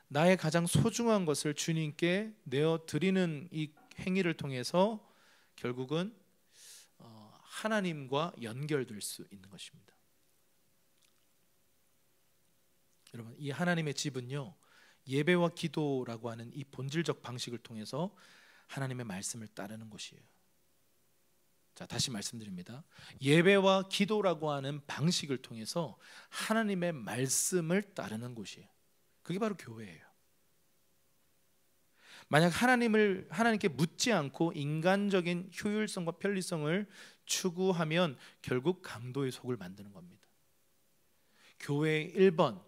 나의 가장 소중한 것을 주님께 내어 드리는 이 행위를 통해서 결국은 하나님과 연결될 수 있는 것입니다. 여러분, 이 하나님의 집은요, 예배와 기도라고 하는 이 본질적 방식을 통해서 하나님의 말씀을 따르는 곳이에요. 자, 다시 말씀드립니다. 예배와 기도라고 하는 방식을 통해서 하나님의 말씀을 따르는 곳이에요. 그게 바로 교회예요. 만약 하나님께 묻지 않고 인간적인 효율성과 편리성을 추구하면 결국 강도의 속을 만드는 겁니다. 교회의 1번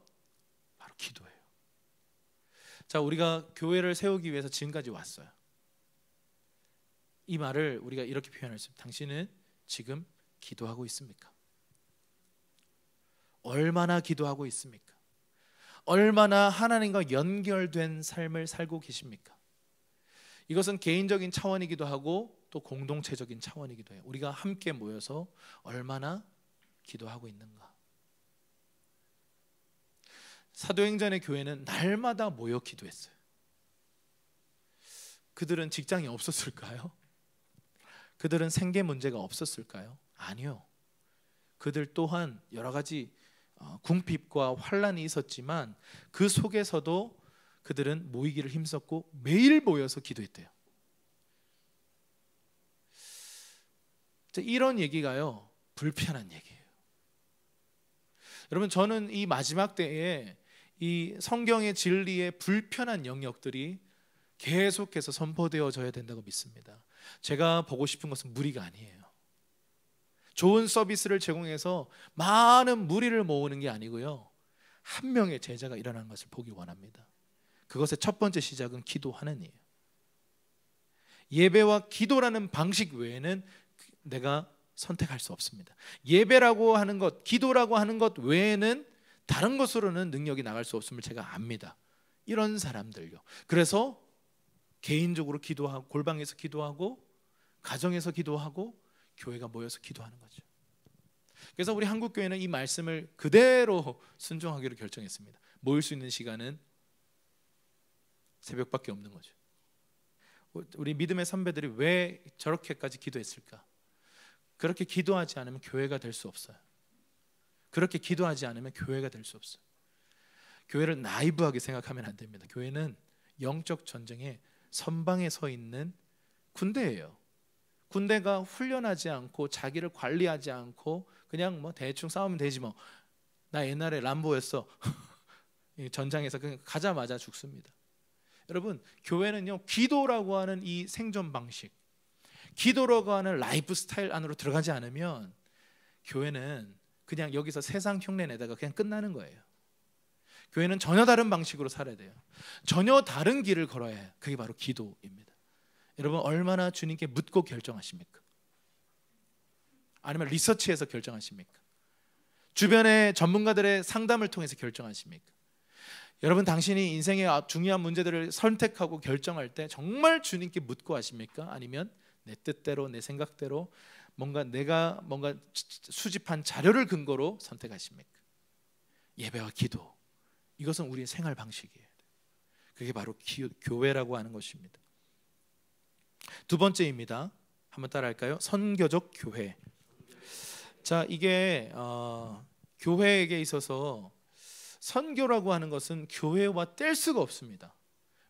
바로 기도예요. 자, 우리가 교회를 세우기 위해서 지금까지 왔어요. 이 말을 우리가 이렇게 표현할 수 있습니다. 당신은 지금 기도하고 있습니까? 얼마나 기도하고 있습니까? 얼마나 하나님과 연결된 삶을 살고 계십니까? 이것은 개인적인 차원이기도 하고 또 공동체적인 차원이기도 해요. 우리가 함께 모여서 얼마나 기도하고 있는가. 사도행전의 교회는 날마다 모여 기도했어요. 그들은 직장이 없었을까요? 그들은 생계 문제가 없었을까요? 아니요. 그들 또한 여러 가지 궁핍과 환란이 있었지만 그 속에서도 그들은 모이기를 힘썼고 매일 모여서 기도했대요. 이런 얘기가요, 불편한 얘기예요. 여러분, 저는 이 마지막 때에 이 성경의 진리의 불편한 영역들이 계속해서 선포되어져야 된다고 믿습니다. 제가 보고 싶은 것은 무리가 아니에요. 좋은 서비스를 제공해서 많은 무리를 모으는 게 아니고요, 한 명의 제자가 일어나는 것을 보기 원합니다. 그것의 첫 번째 시작은 기도하는 이에요. 예배와 기도라는 방식 외에는 내가 선택할 수 없습니다. 예배라고 하는 것, 기도라고 하는 것 외에는 다른 것으로는 능력이 나갈 수 없음을 제가 압니다. 이런 사람들요. 그래서 개인적으로 기도하고, 골방에서 기도하고, 가정에서 기도하고, 교회가 모여서 기도하는 거죠. 그래서 우리 한국교회는 이 말씀을 그대로 순종하기로 결정했습니다. 모일 수 있는 시간은 새벽밖에 없는 거죠. 우리 믿음의 선배들이 왜 저렇게까지 기도했을까? 그렇게 기도하지 않으면 교회가 될 수 없어요. 그렇게 기도하지 않으면 교회가 될 수 없어요. 교회를 나이브하게 생각하면 안 됩니다. 교회는 영적 전쟁의 선방에 서 있는 군대예요. 군대가 훈련하지 않고 자기를 관리하지 않고 그냥 뭐 대충 싸우면 되지 뭐. 나 옛날에 람보였어. 전장에서 그냥 가자마자 죽습니다. 여러분, 교회는요, 기도라고 하는 이 생존 방식, 기도라고 하는 라이프 스타일 안으로 들어가지 않으면 교회는 그냥 여기서 세상 흉내 내다가 그냥 끝나는 거예요. 교회는 전혀 다른 방식으로 살아야 돼요. 전혀 다른 길을 걸어야 해요. 그게 바로 기도입니다. 여러분, 얼마나 주님께 묻고 결정하십니까? 아니면 리서치해서 결정하십니까? 주변의 전문가들의 상담을 통해서 결정하십니까? 여러분, 당신이 인생의 중요한 문제들을 선택하고 결정할 때 정말 주님께 묻고 하십니까? 아니면 내 뜻대로, 내 생각대로 내가 수집한 자료를 근거로 선택하십니까? 예배와 기도, 이것은 우리의 생활 방식이에요. 그게 바로 교회라고 하는 것입니다. 두 번째입니다. 한번 따라할까요? 선교적 교회. 자, 이게 교회에게 있어서 선교라고 하는 것은 교회와 뗄 수가 없습니다.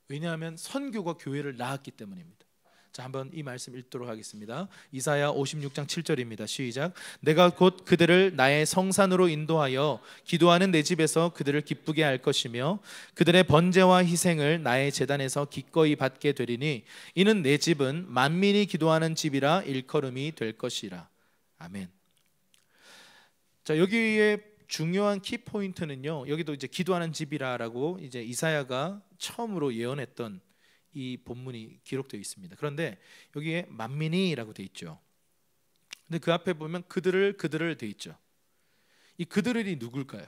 왜냐하면 선교가 교회를 낳았기 때문입니다. 자, 한번 이 말씀 읽도록 하겠습니다. 이사야 56장 7절입니다. 시작. 내가 곧 그들을 나의 성산으로 인도하여 기도하는 내 집에서 그들을 기쁘게 할 것이며 그들의 번제와 희생을 나의 제단에서 기꺼이 받게 되리니 이는 내 집은 만민이 기도하는 집이라 일컬음이 될 것이라. 아멘. 자, 여기에 중요한 키 포인트는요, 여기도 이제 기도하는 집이라라고 이제 이사야가 처음으로 예언했던 이 본문이 기록되어 있습니다. 그런데 여기에 만민이라고 되어 있죠. 근데 그 앞에 보면 그들을 되어 있죠. 이 그들이 누굴까요?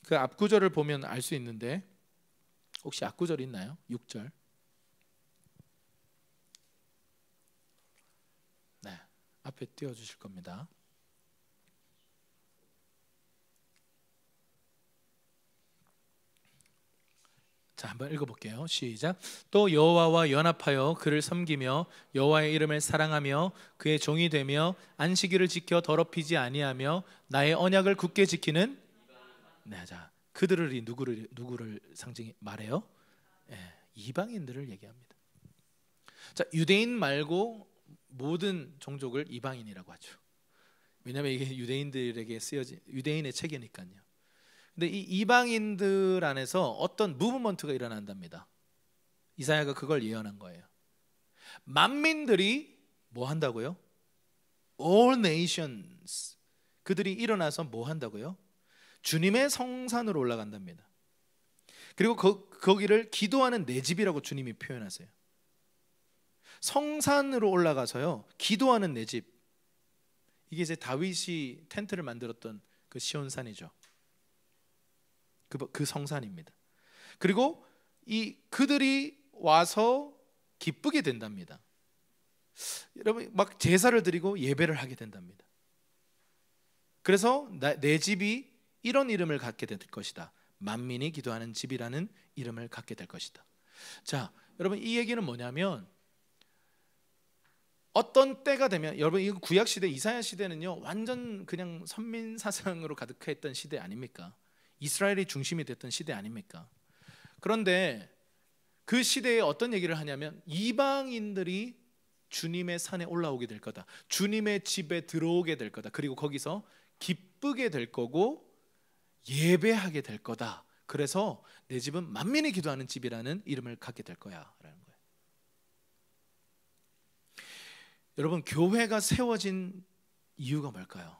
그 앞구절을 보면 알 수 있는데 혹시 앞구절 있나요? 6절. 네, 앞에 띄워주실 겁니다. 자, 한번 읽어볼게요. 시작. 또 여호와와 연합하여 그를 섬기며 여호와의 이름을 사랑하며 그의 종이 되며 안식일을 지켜 더럽히지 아니하며 나의 언약을 굳게 지키는, 네, 자, 그들을 누구를 상징 말해요? 이방인들을 얘기합니다. 자, 유대인 말고 모든 종족을 이방인이라고 하죠. 왜냐하면 이게 유대인들에게 쓰여진 유대인의 책이니까요. 근데 이 이방인들 안에서 어떤 무브먼트가 일어난답니다. 이사야가 그걸 예언한 거예요. 만민들이 뭐 한다고요? All nations, 그들이 일어나서 뭐 한다고요? 주님의 성산으로 올라간답니다. 그리고 거기를 기도하는 내 집이라고 주님이 표현하세요. 성산으로 올라가서요, 기도하는 내 집. 이게 이제 다윗이 텐트를 만들었던 그 시온산이죠. 그 성산입니다. 그리고 그들이 와서 기쁘게 된답니다. 여러분, 막 제사를 드리고 예배를 하게 된답니다. 그래서 내 집이 이런 이름을 갖게 될 것이다. 만민이 기도하는 집이라는 이름을 갖게 될 것이다. 자, 여러분, 이 얘기는 뭐냐면 어떤 때가 되면, 여러분, 이 구약 시대 이사야 시대는요 완전 그냥 선민 사상으로 가득했던 시대 아닙니까? 이스라엘이 중심이 됐던 시대 아닙니까? 그런데 그 시대에 어떤 얘기를 하냐면 이방인들이 주님의 산에 올라오게 될 거다. 주님의 집에 들어오게 될 거다. 그리고 거기서 기쁘게 될 거고 예배하게 될 거다. 그래서 내 집은 만민이 기도하는 집이라는 이름을 갖게 될 거야 라는 거예요. 여러분, 교회가 세워진 이유가 뭘까요?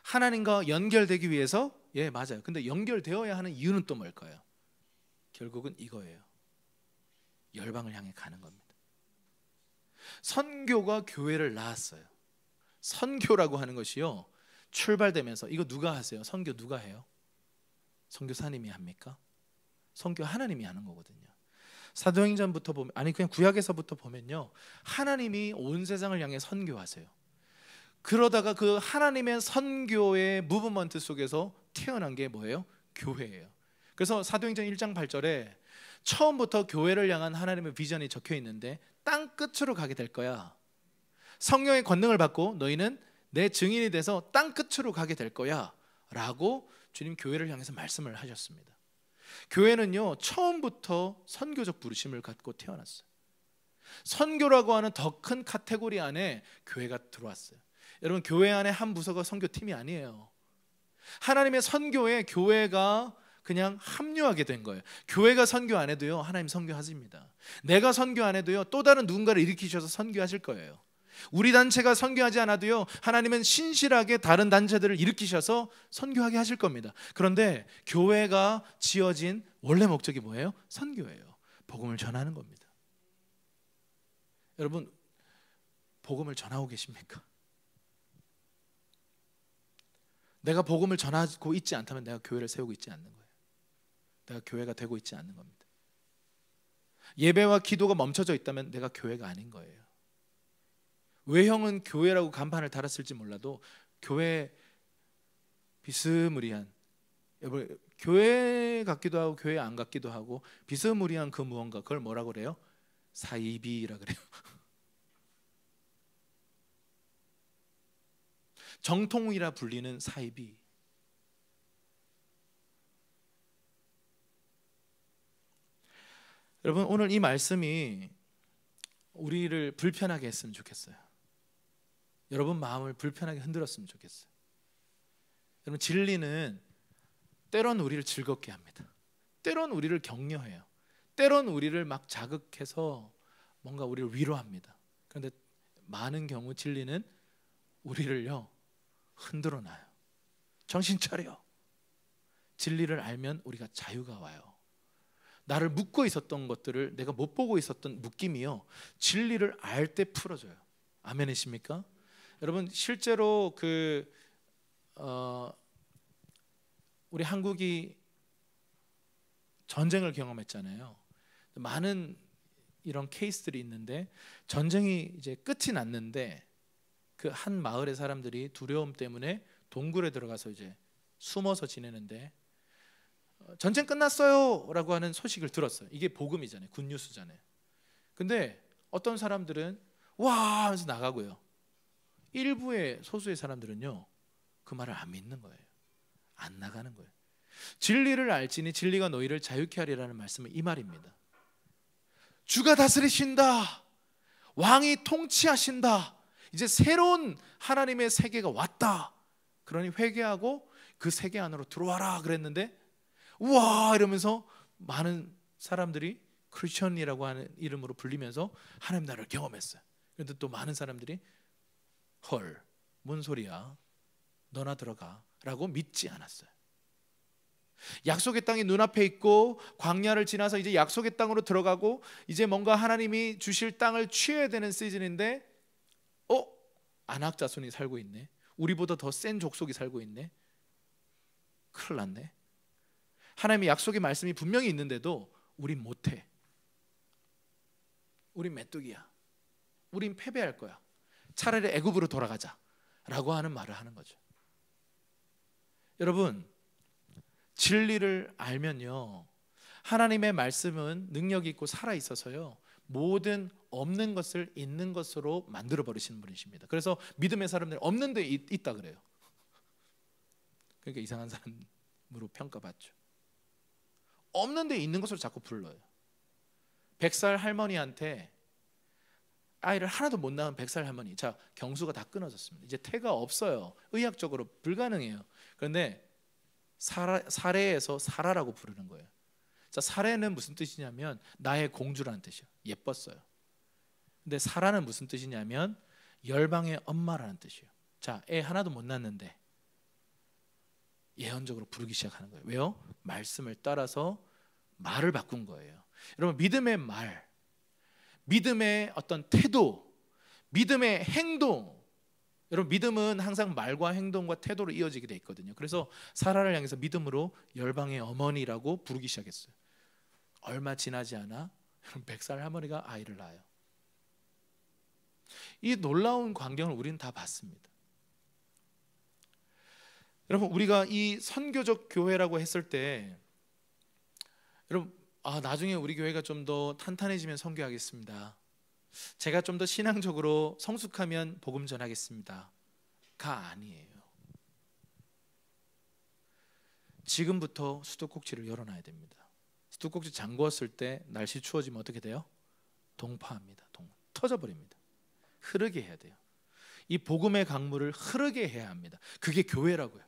하나님과 연결되기 위해서? 예, 맞아요. 근데 연결되어야 하는 이유는 또 뭘까요? 결국은 이거예요. 열방을 향해 가는 겁니다. 선교가 교회를 낳았어요. 선교라고 하는 것이요, 출발되면서, 이거 누가 하세요? 선교 누가 해요? 선교사님이 합니까? 선교 하나님이 하는 거거든요. 사도행전부터 보면, 아니 그냥 구약에서부터 보면요, 하나님이 온 세상을 향해 선교하세요. 그러다가 그 하나님의 선교의 무브먼트 속에서 태어난 게 뭐예요? 교회예요. 그래서 사도행전 1장 8절에 처음부터 교회를 향한 하나님의 비전이 적혀 있는데, 땅 끝으로 가게 될 거야. 성령의 권능을 받고 너희는 내 증인이 돼서 땅 끝으로 가게 될 거야 라고 주님 교회를 향해서 말씀을 하셨습니다. 교회는요 처음부터 선교적 부르심을 갖고 태어났어요. 선교라고 하는 더 큰 카테고리 안에 교회가 들어왔어요. 여러분, 교회 안에 한 부서가 선교팀이 아니에요. 하나님의 선교에 교회가 그냥 합류하게 된 거예요. 교회가 선교 안 해도요 하나님 선교하십니다. 내가 선교 안 해도요 또 다른 누군가를 일으키셔서 선교하실 거예요. 우리 단체가 선교하지 않아도요 하나님은 신실하게 다른 단체들을 일으키셔서 선교하게 하실 겁니다. 그런데 교회가 지어진 원래 목적이 뭐예요? 선교예요. 복음을 전하는 겁니다. 여러분, 복음을 전하고 계십니까? 내가 복음을 전하고 있지 않다면 내가 교회를 세우고 있지 않는 거예요. 내가 교회가 되고 있지 않는 겁니다. 예배와 기도가 멈춰져 있다면 내가 교회가 아닌 거예요. 외형은 교회라고 간판을 달았을지 몰라도 교회 비스무리한, 여러분, 교회 같기도 하고 교회 안 같기도 하고 비스무리한 그 무언가, 그걸 뭐라고 그래요? 사이비라 그래요. 정통이라 불리는 사이비. 여러분, 오늘 이 말씀이 우리를 불편하게 했으면 좋겠어요. 여러분 마음을 불편하게 흔들었으면 좋겠어요. 여러분, 진리는 때론 우리를 즐겁게 합니다. 때론 우리를 격려해요. 때론 우리를 막 자극해서 뭔가 우리를 위로합니다. 그런데 많은 경우 진리는 우리를요 흔들어 놔요. 정신 차려. 진리를 알면 우리가 자유가 와요. 나를 묶고 있었던 것들을, 내가 못 보고 있었던 묶임이요 진리를 알 때 풀어져요. 아멘이십니까? 여러분, 실제로 우리 한국이 전쟁을 경험했잖아요. 많은 이런 케이스들이 있는데 전쟁이 이제 끝이 났는데 그 한 마을의 사람들이 두려움 때문에 동굴에 들어가서 이제 숨어서 지내는데 전쟁 끝났어요 라고 하는 소식을 들었어요. 이게 복음이잖아요. 굿뉴스잖아요. 근데 어떤 사람들은 와 하면서 나가고요, 일부의 소수의 사람들은요 그 말을 안 믿는 거예요. 안 나가는 거예요. 진리를 알지니 진리가 너희를 자유케 하리라는 말씀은 이 말입니다. 주가 다스리신다, 왕이 통치하신다, 이제 새로운 하나님의 세계가 왔다, 그러니 회개하고 그 세계 안으로 들어와라 그랬는데 우와 이러면서 많은 사람들이 크리스천이라고 하는 이름으로 불리면서 하나님 나라를 경험했어요. 그런데 또 많은 사람들이 헐 뭔 소리야, 너나 들어가 라고 믿지 않았어요. 약속의 땅이 눈앞에 있고 광야를 지나서 이제 약속의 땅으로 들어가고 이제 뭔가 하나님이 주실 땅을 취해야 되는 시즌인데 안악 자손이 살고 있네, 우리보다 더 센 족속이 살고 있네, 큰일 났네. 하나님의 약속의 말씀이 분명히 있는데도 우린 못해, 우린 메뚜기야, 우린 패배할 거야, 차라리 애굽으로 돌아가자 라고 하는 말을 하는 거죠. 여러분, 진리를 알면요 하나님의 말씀은 능력이 있고 살아있어서요 모든 없는 것을 있는 것으로 만들어 버리시는 분이십니다. 그래서 믿음의 사람들이 없는 데 있다 그래요. 그러니까 이상한 사람으로 평가받죠. 없는 데 있는 것으로 자꾸 불러요. 100살 할머니한테 아이를 하나도 못 낳은 100살 할머니, 자 경수가 다 끊어졌습니다. 이제 태가 없어요. 의학적으로 불가능해요. 그런데 사례에서 사라라고 부르는 거예요. 자, 사례는 무슨 뜻이냐면 나의 공주라는 뜻이에요. 예뻤어요. 근데 사라는 무슨 뜻이냐면 열방의 엄마라는 뜻이에요. 자, 애 하나도 못 낳는데 예언적으로 부르기 시작하는 거예요. 왜요? 말씀을 따라서 말을 바꾼 거예요. 여러분, 믿음의 말, 믿음의 어떤 태도, 믿음의 행동, 여러분 믿음은 항상 말과 행동과 태도로 이어지게 돼 있거든요. 그래서 사라를 향해서 믿음으로 열방의 어머니라고 부르기 시작했어요. 얼마 지나지 않아 100살 할머니가 아이를 낳아요. 이 놀라운 광경을 우리는 다 봤습니다. 여러분, 우리가 이 선교적 교회라고 했을 때 여러분 나중에 우리 교회가 좀 더 탄탄해지면 선교하겠습니다, 제가 좀 더 신앙적으로 성숙하면 복음 전하겠습니다 가 아니에요. 지금부터 수도꼭지를 열어놔야 됩니다. 수도꼭지 잠궜을 때 날씨 추워지면 어떻게 돼요? 동파합니다. 터져버립니다. 흐르게 해야 돼요. 이 복음의 강물을 흐르게 해야 합니다. 그게 교회라고요.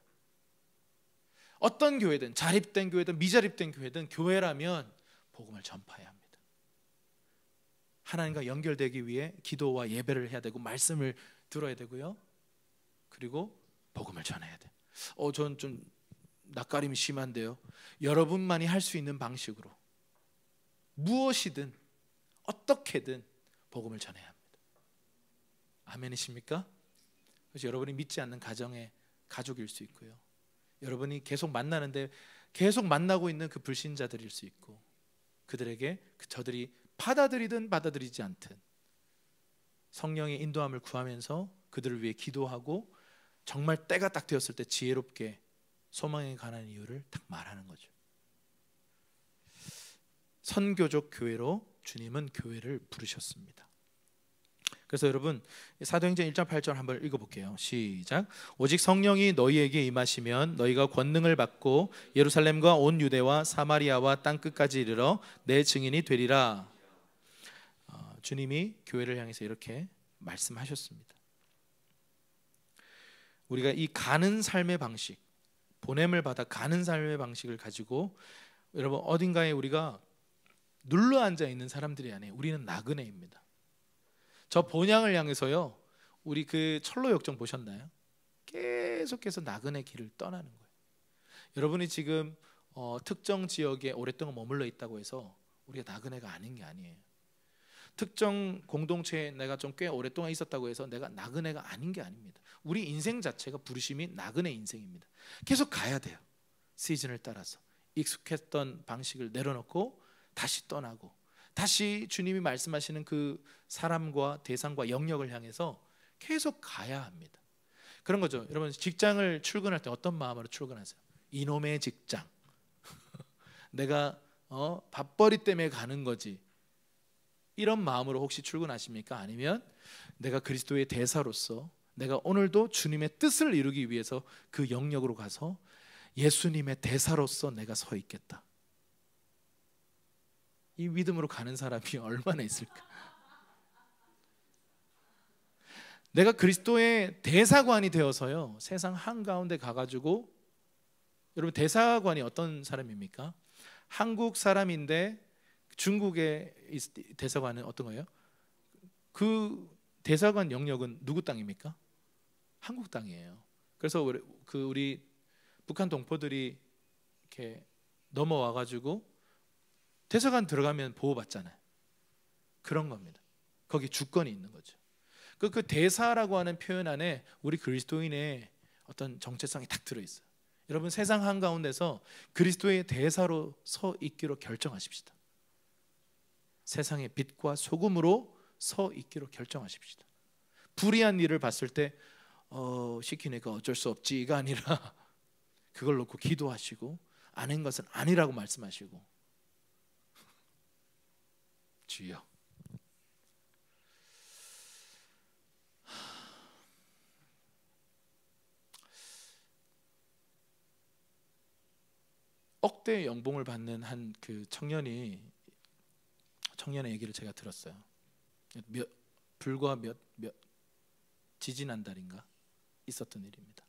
어떤 교회든, 자립된 교회든 미자립된 교회든 교회라면 복음을 전파해야 합니다. 하나님과 연결되기 위해 기도와 예배를 해야 되고 말씀을 들어야 되고요, 그리고 복음을 전해야 돼요. 전 좀 낯가림이 심한데요, 여러분만이 할 수 있는 방식으로 무엇이든 어떻게든 복음을 전해야 합니다. 아멘이십니까? 그래서 여러분이 믿지 않는 가정의 가족일 수 있고요, 여러분이 계속 만나는데 계속 만나고 있는 그 불신자들일 수 있고, 그들에게 저들이 받아들이든 받아들이지 않든 성령의 인도함을 구하면서 그들을 위해 기도하고 정말 때가 딱 되었을 때 지혜롭게 소망에 관한 이유를 딱 말하는 거죠. 선교적 교회로 주님은 교회를 부르셨습니다. 그래서 여러분 사도행전 1장 8절 한번 읽어볼게요. 시작. 오직 성령이 너희에게 임하시면 너희가 권능을 받고 예루살렘과 온 유대와 사마리아와 땅끝까지 이르러 내 증인이 되리라. 주님이 교회를 향해서 이렇게 말씀하셨습니다. 우리가 이 가는 삶의 방식, 보냄을 받아 가는 삶의 방식을 가지고 여러분 어딘가에 우리가 눌러 앉아 있는 사람들이 아니에요. 우리는 나그네입니다. 저 본향을 향해서요, 우리 그 철로 역정 보셨나요? 계속해서 나그네 길을 떠나는 거예요. 여러분이 지금 특정 지역에 오랫동안 머물러 있다고 해서 우리가 나그네가 아닌 게 아니에요. 특정 공동체에 내가 좀 꽤 오랫동안 있었다고 해서 내가 나그네가 아닌 게 아닙니다. 우리 인생 자체가 부르심이 나그네 인생입니다. 계속 가야 돼요. 시즌을 따라서 익숙했던 방식을 내려놓고 다시 떠나고 다시 주님이 말씀하시는 그 사람과 대상과 영역을 향해서 계속 가야 합니다. 그런 거죠. 여러분 직장을 출근할 때 어떤 마음으로 출근하세요? 이놈의 직장. 내가 밥벌이 때문에 가는 거지. 이런 마음으로 혹시 출근하십니까? 아니면 내가 그리스도의 대사로서 내가 오늘도 주님의 뜻을 이루기 위해서 그 영역으로 가서 예수님의 대사로서 내가 서 있겠다. 이 믿음으로 가는 사람이 얼마나 있을까? 내가 그리스도의 대사관이 되어서요, 세상 한가운데 가가지고, 여러분 대사관이 어떤 사람입니까? 한국 사람인데 중국의 대사관은 어떤 거예요? 그 대사관 영역은 누구 땅입니까? 한국 땅이에요. 그래서 우리 북한 동포들이 이렇게 넘어와가지고 대사관 들어가면 보호받잖아요. 그런 겁니다. 거기 주권이 있는 거죠. 그 대사라고 하는 표현 안에 우리 그리스도인의 어떤 정체성이 딱 들어있어요. 여러분 세상 한가운데서 그리스도의 대사로 서 있기로 결정하십시다. 세상의 빛과 소금으로 서 있기로 결정하십시다. 불의한 일을 봤을 때 시키니까 어쩔 수 없지가 아니라 그걸 놓고 기도하시고 아는 것은 아니라고 말씀하시고, 주여 억대 연봉을 받는 한 그 청년의 얘기를 제가 들었어요. 불과 몇 지지난달인가 있었던 일입니다.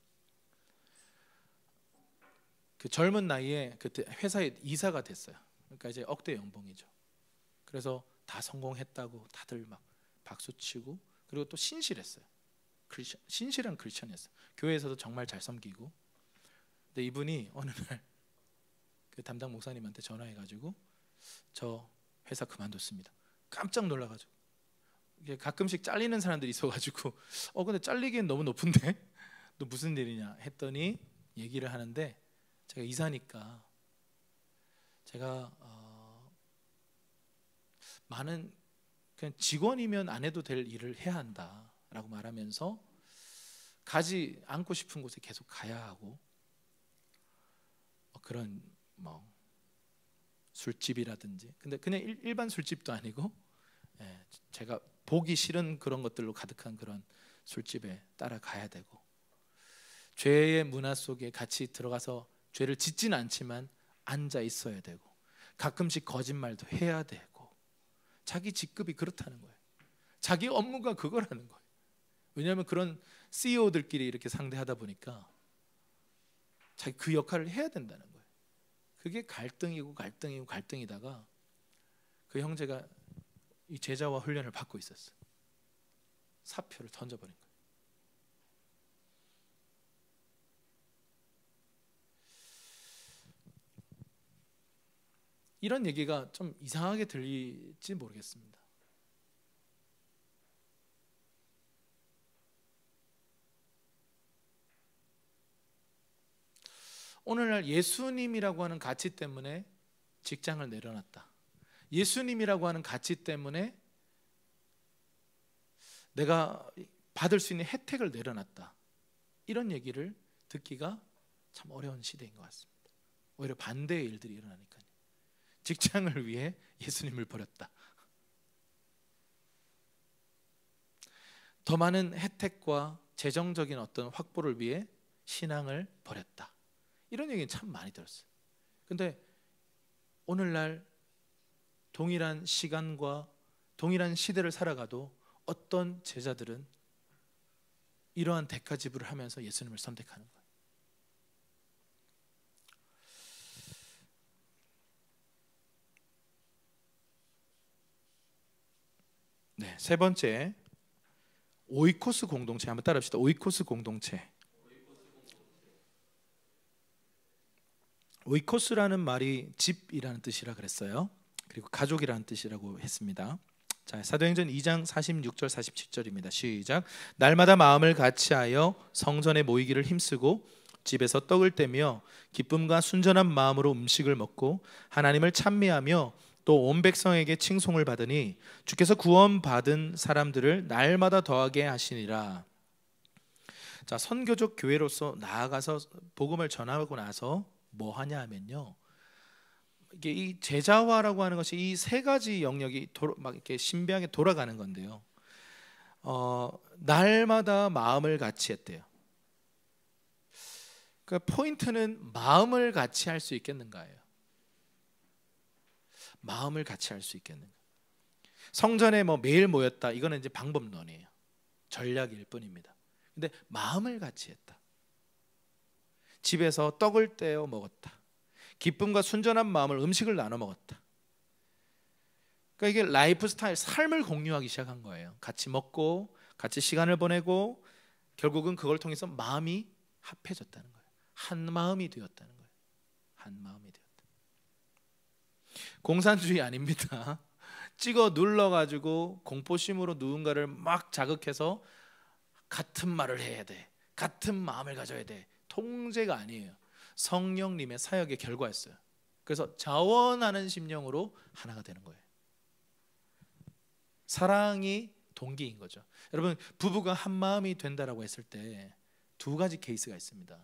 그 젊은 나이에 그때 회사에 이사가 됐어요. 그러니까 이제 억대 연봉이죠. 그래서 다 성공했다고 다들 막 박수치고, 그리고 또 신실했어요. 신실한 크리스천이었어요. 교회에서도 정말 잘 섬기고. 근데 이분이 어느 날 그 담당 목사님한테 전화해가지고 저 회사 그만뒀습니다. 깜짝 놀라가지고, 이게 가끔씩 잘리는 사람들이 있어가지고 근데 잘리기엔 너무 높은데 너 무슨 일이냐 했더니 얘기를 하는데, 제가 이사니까 제가 많은 그냥 직원이면 안 해도 될 일을 해야 한다라고 말하면서 가지 않고 싶은 곳에 계속 가야 하고, 그런 술집이라든지, 근데 그냥 일반 술집도 아니고 제가 보기 싫은 그런 것들로 가득한 그런 술집에 따라가야 되고, 죄의 문화 속에 같이 들어가서 죄를 짓지는 않지만 앉아 있어야 되고, 가끔씩 거짓말도 해야 되고, 자기 직급이 그렇다는 거예요. 자기 업무가 그거라는 거예요. 왜냐하면 그런 CEO들끼리 이렇게 상대하다 보니까 자기 그 역할을 해야 된다는 거예요. 그게 갈등이다가 그 형제가 이 제자와 훈련을 받고 있었어요. 사표를 던져버린 거예요. 이런 얘기가 좀 이상하게 들릴지 모르겠습니다. 오늘날 예수님이라고 하는 가치 때문에 직장을 내려놨다. 예수님이라고 하는 가치 때문에 내가 받을 수 있는 혜택을 내려놨다. 이런 얘기를 듣기가 참 어려운 시대인 것 같습니다. 오히려 반대의 일들이 일어나니까요. 직장을 위해 예수님을 버렸다. 더 많은 혜택과 재정적인 어떤 확보를 위해 신앙을 버렸다. 이런 얘기는 참 많이 들었어요. 근데 오늘날 동일한 시간과 동일한 시대를 살아가도 어떤 제자들은 이러한 대가 지불을 하면서 예수님을 선택하는 거예요. 네, 세 번째, 오이코스 공동체 한번 따라합시다. 오이코스 공동체. 오이코스라는 말이 집이라는 뜻이라 그랬어요. 그리고 가족이라는 뜻이라고 했습니다. 자, 사도행전 2장 46절 47절입니다. 시작. 날마다 마음을 같이하여 성전에 모이기를 힘쓰고 집에서 떡을 떼며 기쁨과 순전한 마음으로 음식을 먹고 하나님을 찬미하며 또 온 백성에게 칭송을 받으니 주께서 구원받은 사람들을 날마다 더하게 하시니라. 자, 선교적 교회로서 나아가서 복음을 전하고 나서 뭐 하냐 하면요, 이게 이 제자화라고 하는 것이 이 세 가지 영역이 막 이렇게 신비하게 돌아가는 건데요. 날마다 마음을 같이 했대요. 그 포인트는 마음을 같이 할 수 있겠는가예요. 마음을 같이 할 수 있겠는가. 성전에 뭐 매일 모였다, 이거는 이제 방법론이에요. 전략일 뿐입니다. 근데 마음을 같이 했다. 집에서 떡을 떼어 먹었다. 기쁨과 순전한 마음을 음식을 나눠 먹었다. 그러니까 이게 라이프 스타일, 삶을 공유하기 시작한 거예요. 같이 먹고 같이 시간을 보내고 결국은 그걸 통해서 마음이 합해졌다는 거예요. 한 마음이 되었다는 거예요. 한 마음이 되었다. 공산주의 아닙니다. 찍어 눌러가지고 공포심으로 누군가를 막 자극해서 같은 말을 해야 돼, 같은 마음을 가져야 돼, 통제가 아니에요. 성령님의 사역의 결과였어요. 그래서 자원하는 심령으로 하나가 되는 거예요. 사랑이 동기인 거죠. 여러분, 부부가 한 마음이 된다라고 했을 때 두 가지 케이스가 있습니다.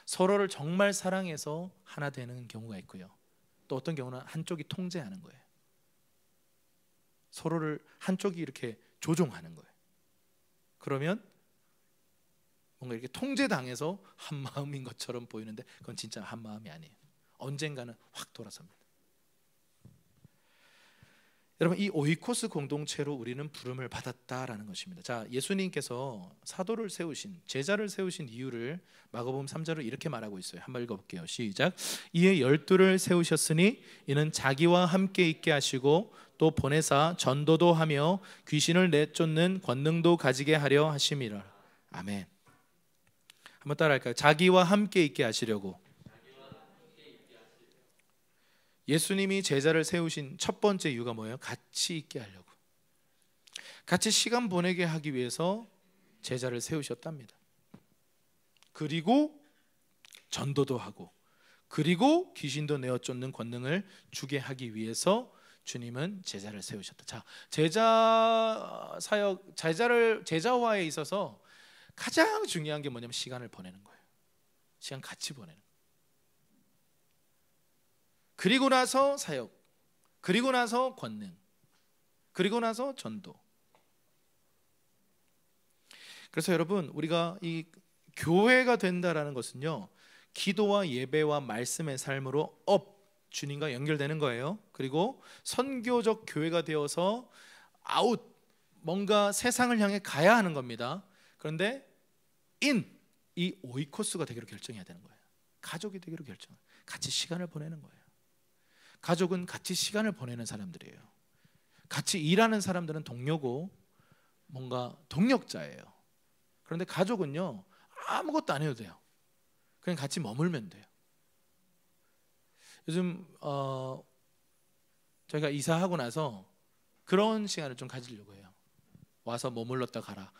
서로를 정말 사랑해서 하나 되는 경우가 있고요, 또 어떤 경우는 한쪽이 통제하는 거예요. 서로를 한쪽이 이렇게 조종하는 거예요. 그러면 뭔가 이렇게 통제당해서 한 마음인 것처럼 보이는데 그건 진짜 한 마음이 아니에요. 언젠가는 확 돌아섭니다. 여러분, 이 오이코스 공동체로 우리는 부름을 받았다라는 것입니다. 자, 예수님께서 사도를 세우신, 제자를 세우신 이유를 마가복음 3절을 이렇게 말하고 있어요. 한번 읽어볼게요. 시작. 이에 12를 세우셨으니 이는 자기와 함께 있게 하시고 또 보내사 전도도 하며 귀신을 내쫓는 권능도 가지게 하려 하심이라. 아멘. 한번 따라할까요? 자기와 함께 있게 하시려고. 예수님이 제자를 세우신 첫 번째 이유가 뭐예요? 같이 있게 하려고, 같이 시간 보내게 하기 위해서 제자를 세우셨답니다. 그리고 전도도 하고, 그리고 귀신도 내어쫓는 권능을 주게 하기 위해서 주님은 제자를 세우셨다. 자, 제자 사역, 제자화에 있어서 가장 중요한 게 뭐냐면 시간을 보내는 거예요. 시간 같이 보내는 거예요. 그리고 나서 사역, 그리고 나서 권능, 그리고 나서 전도. 그래서 여러분, 우리가 이 교회가 된다라는 것은요, 기도와 예배와 말씀의 삶으로 주님과 연결되는 거예요. 그리고 선교적 교회가 되어서 아웃, 뭔가 세상을 향해 가야 하는 겁니다. 그런데 이 오이코스가 되기로 결정해야 되는 거예요. 가족이 되기로 같이 시간을 보내는 거예요. 가족은 같이 시간을 보내는 사람들이에요. 같이 일하는 사람들은 동료고 뭔가 동력자예요. 그런데 가족은요, 아무것도 안 해도 돼요. 그냥 같이 머물면 돼요. 요즘 저희가 이사하고 나서 그런 시간을 좀 가지려고 해요. 와서 머물렀다 가라.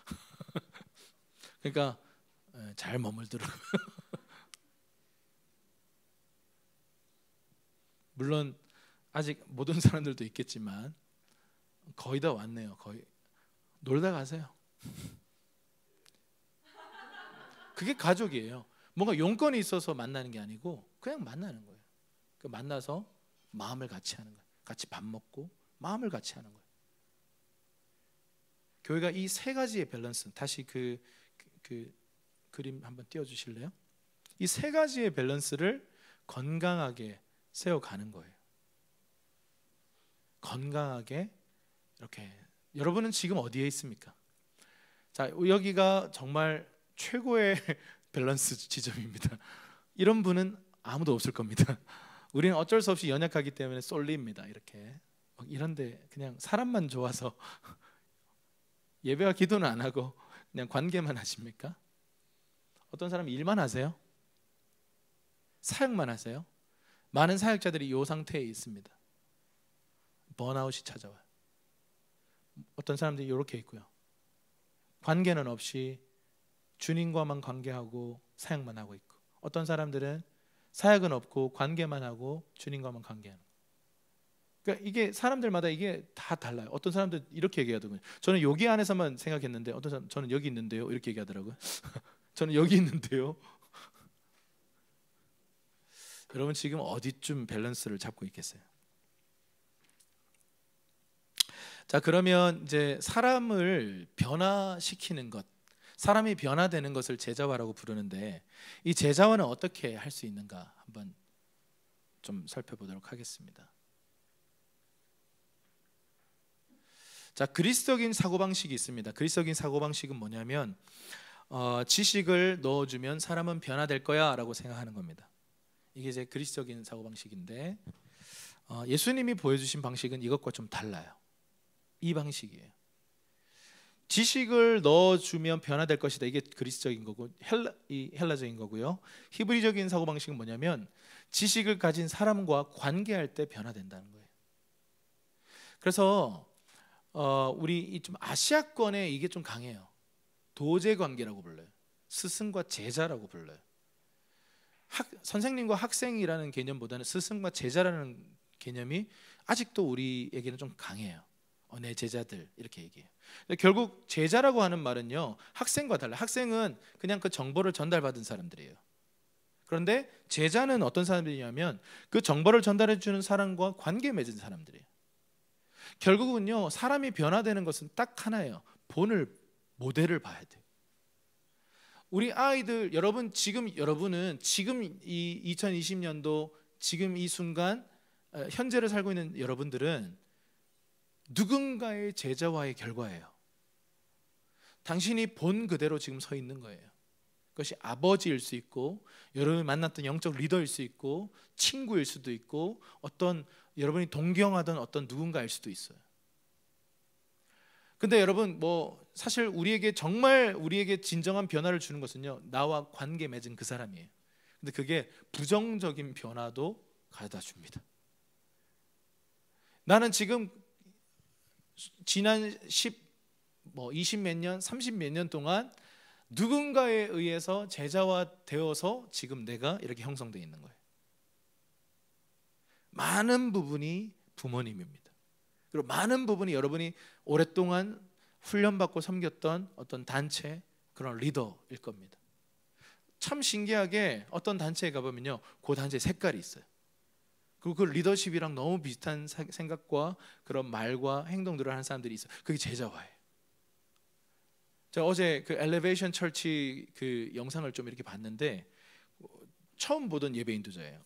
그러니까 잘 머물더라고요. 물론 아직 못 온 사람들도 있겠지만 거의 다 왔네요. 거의 놀다 가세요. 그게 가족이에요. 뭔가 용건이 있어서 만나는 게 아니고 그냥 만나는 거예요. 그 만나서 마음을 같이 하는 거예요. 같이 밥 먹고 마음을 같이 하는 거예요. 교회가 이 세 가지의 밸런스, 다시 그 그림 한번 띄워주실래요? 이 세 가지의 밸런스를 건강하게 세워가는 거예요. 건강하게 이렇게. 여러분은 지금 어디에 있습니까? 자, 여기가 정말 최고의 밸런스 지점입니다. 이런 분은 아무도 없을 겁니다. 우리는 어쩔 수 없이 연약하기 때문에 쏠립니다. 이렇게 이런데 그냥 사람만 좋아서 예배와 기도는 안 하고 그냥 관계만 하십니까? 어떤 사람은 일만 하세요? 사역만 하세요? 많은 사역자들이 이 상태에 있습니다. 번아웃이 찾아와요. 어떤 사람들이 이렇게 있고요. 관계는 없이 주님과만 관계하고 사역만 하고 있고, 어떤 사람들은 사역은 없고 관계만 하고 주님과만 관계하는 거예요. 그러니까 이게 사람들마다 이게 다 달라요. 어떤 사람들 이렇게 얘기하더군요. 저는 여기 안에서만 생각했는데 어떤 사람 저는 여기 있는데요 이렇게 얘기하더라고요. 저는 여기 있는데요. 여러분 지금 어디쯤 밸런스를 잡고 있겠어요? 자, 그러면 이제 사람을 변화시키는 것, 사람이 변화되는 것을 제자화라고 부르는데 이 제자화는 어떻게 할 수 있는가 한번 좀 살펴보도록 하겠습니다. 자, 그리스도적인 사고방식이 있습니다. 그리스도적인 사고방식은 뭐냐면 지식을 넣어주면 사람은 변화될 거야 라고 생각하는 겁니다. 이게 이제 그리스도적인 사고방식인데 예수님이 보여주신 방식은 이것과 좀 달라요. 이 방식이에요. 지식을 넣어주면 변화될 것이다. 이게 그리스적인 거고 헬라적인 거고요. 히브리적인 사고방식은 뭐냐면 지식을 가진 사람과 관계할 때 변화된다는 거예요. 그래서 우리 좀 아시아권에 이게 좀 강해요. 도제 관계라고 불러요. 스승과 제자라고 불러요. 선생님과 학생이라는 개념보다는 스승과 제자라는 개념이 아직도 우리에게는 좀 강해요. 내 제자들 이렇게 얘기해요. 결국 제자라고 하는 말은요 학생과 달라요. 학생은 그냥 그 정보를 전달받은 사람들이에요. 그런데 제자는 어떤 사람들이냐면 그 정보를 전달해 주는 사람과 관계 맺은 사람들이에요. 결국은요 사람이 변화되는 것은 딱 하나예요. 모델을 봐야 돼요. 우리 아이들 여러분은 지금 이 2020년도 지금 이 순간 현재를 살고 있는 여러분들은 누군가의 제자와의 결과예요. 당신이 본 그대로 지금 서 있는 거예요. 그것이 아버지일 수 있고 여러분이 만났던 영적 리더일 수 있고 친구일 수도 있고 어떤 여러분이 동경하던 어떤 누군가일 수도 있어요. 근데 여러분 사실 우리에게 진정한 변화를 주는 것은요 나와 관계 맺은 그 사람이에요. 근데 그게 부정적인 변화도 가져다 줍니다. 나는 지금 지난 20 몇 년, 30 몇 년 동안 누군가에 의해서 제자화 되어서 지금 내가 이렇게 형성되어 있는 거예요. 많은 부분이 부모님입니다. 그리고 많은 부분이 여러분이 오랫동안 훈련받고 섬겼던 어떤 단체 그런 리더일 겁니다. 참 신기하게 어떤 단체에 가보면요 그 단체에 색깔이 있어요. 그리고 그 리더십이랑 너무 비슷한 생각과 그런 말과 행동들을 하는 사람들이 있어요. 그게 제자화예요. 제가 어제 그 엘리베이션 철치 그 영상을 좀 이렇게 봤는데 처음 보던 예배 인도자예요.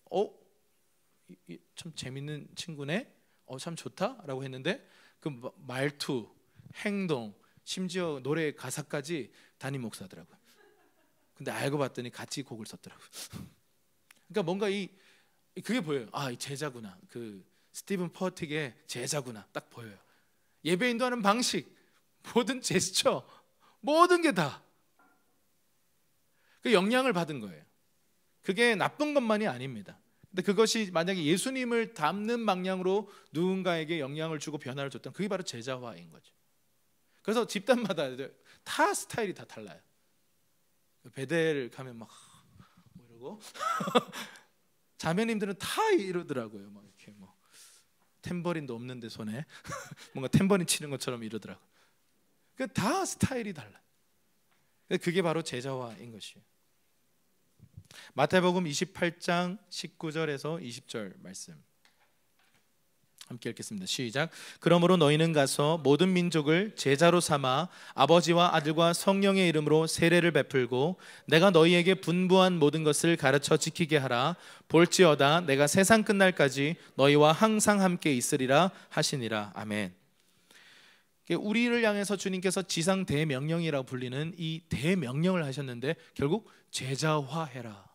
참 재밌는 친구네. 참 좋다라고 했는데 그 말투, 행동, 심지어 노래 가사까지 담임 목사더라고요. 근데 알고 봤더니 같이 곡을 썼더라고요. 그러니까 뭔가 그게 보여요. 이 제자구나. 그 스티븐 퍼틱의 제자구나. 딱 보여요. 예배 인도하는 방식, 모든 제스처, 모든 게 다 그 영향을 받은 거예요. 그게 나쁜 것만이 아닙니다. 근데 그것이 만약에 예수님을 닮는 방향으로 누군가에게 영향을 주고 변화를 줬다면 그게 바로 제자화인 거죠. 그래서 집단마다 다 스타일이 다 달라요. 베델 가면 막 이러고 자매님들은 다 이러더라고요. 막 이렇게 탬버린도 없는데 손에 뭔가 탬버린 치는 것처럼 이러더라고요. 다 스타일이 달라. 그게 바로 제자화인 것이에요. 마태복음 28장 19절에서 20절 말씀 함께 읽겠습니다. 시작. 그러므로 너희는 가서 모든 민족을 제자로 삼아 아버지와 아들과 성령의 이름으로 세례를 베풀고 내가 너희에게 분부한 모든 것을 가르쳐 지키게 하라. 볼지어다 내가 세상 끝날까지 너희와 항상 함께 있으리라 하시니라. 아멘. 우리를 향해서 주님께서 지상 대명령이라고 불리는 이 대명령을 하셨는데 결국 제자화해라.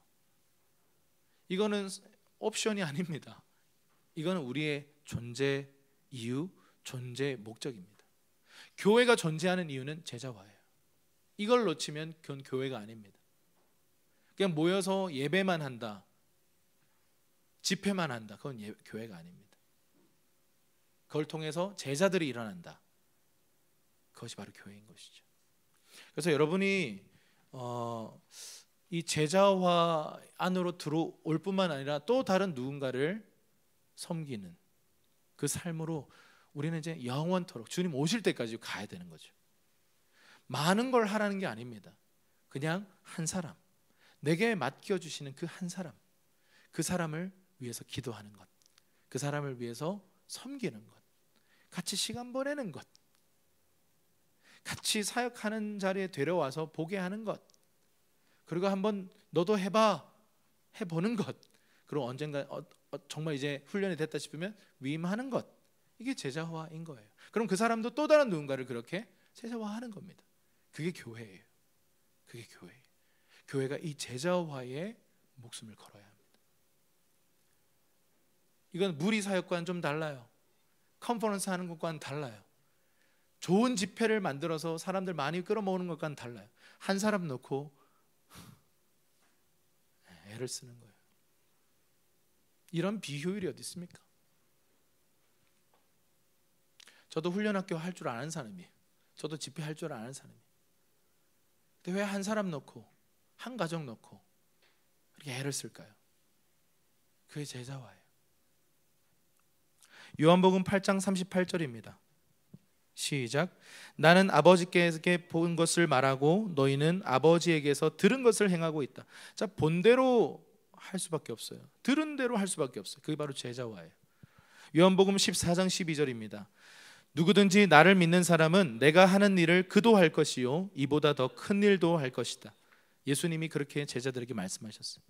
이거는 옵션이 아닙니다. 이거는 우리의 존재 이유, 존재 목적입니다. 교회가 존재하는 이유는 제자화예요. 이걸 놓치면 그건 교회가 아닙니다. 그냥 모여서 예배만 한다, 집회만 한다, 그건 교회가 아닙니다. 그걸 통해서 제자들이 일어난다, 그것이 바로 교회인 것이죠. 그래서 여러분이 이 제자화 안으로 들어올 뿐만 아니라 또 다른 누군가를 섬기는 그 삶으로 우리는 이제 영원토록 주님 오실 때까지 가야 되는 거죠. 많은 걸 하라는 게 아닙니다. 그냥 한 사람, 내게 맡겨주시는 그 한 사람, 그 사람을 위해서 기도하는 것, 그 사람을 위해서 섬기는 것, 같이 시간 보내는 것, 같이 사역하는 자리에 데려와서 보게 하는 것, 그리고 한번 너도 해보는 것, 그리고 언젠가 정말 이제 훈련이 됐다 싶으면 위임하는 것, 이게 제자화인 거예요. 그럼 그 사람도 또 다른 누군가를 그렇게 제자화하는 겁니다. 그게 교회예요. 그게 교회예요. 교회가 이 제자화에 목숨을 걸어야 합니다. 이건 무리 사역과는 좀 달라요. 컨퍼런스 하는 것과는 달라요. 좋은 집회를 만들어서 사람들 많이 끌어모으는 것과는 달라요. 한 사람 놓고 애를 쓰는 거예요. 이런 비효율이 어디 있습니까? 저도 훈련학교 할 줄 아는 사람이에요. 저도 집회 할 줄 아는 사람이에요. 근데 왜 한 사람 놓고 한 가정 놓고 이렇게 애를 쓸까요? 그게 제자화예요. 요한복음 8장 38절입니다. 시작. 나는 아버지께 본 것을 말하고 너희는 아버지에게서 들은 것을 행하고 있다. 자, 본대로 할 수밖에 없어요. 들은 대로 할 수밖에 없어요. 그게 바로 제자화예요. 요한복음 14장 12절입니다. 누구든지 나를 믿는 사람은 내가 하는 일을 그도 할 것이요 이보다 더 큰 일도 할 것이다. 예수님이 그렇게 제자들에게 말씀하셨어요.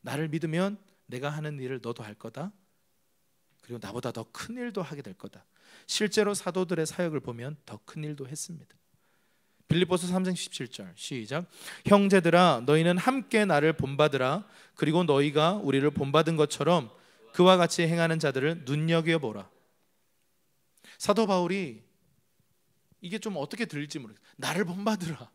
나를 믿으면 내가 하는 일을 너도 할 거다. 그리고 나보다 더 큰 일도 하게 될 거다. 실제로 사도들의 사역을 보면 더 큰 일도 했습니다. 빌립보서 3장 17절 시작. 형제들아 너희는 함께 나를 본받으라. 그리고 너희가 우리를 본받은 것처럼 그와 같이 행하는 자들을 눈여겨보라. 사도 바울이 이게 좀 어떻게 들릴지 모르겠어요. 나를 본받으라.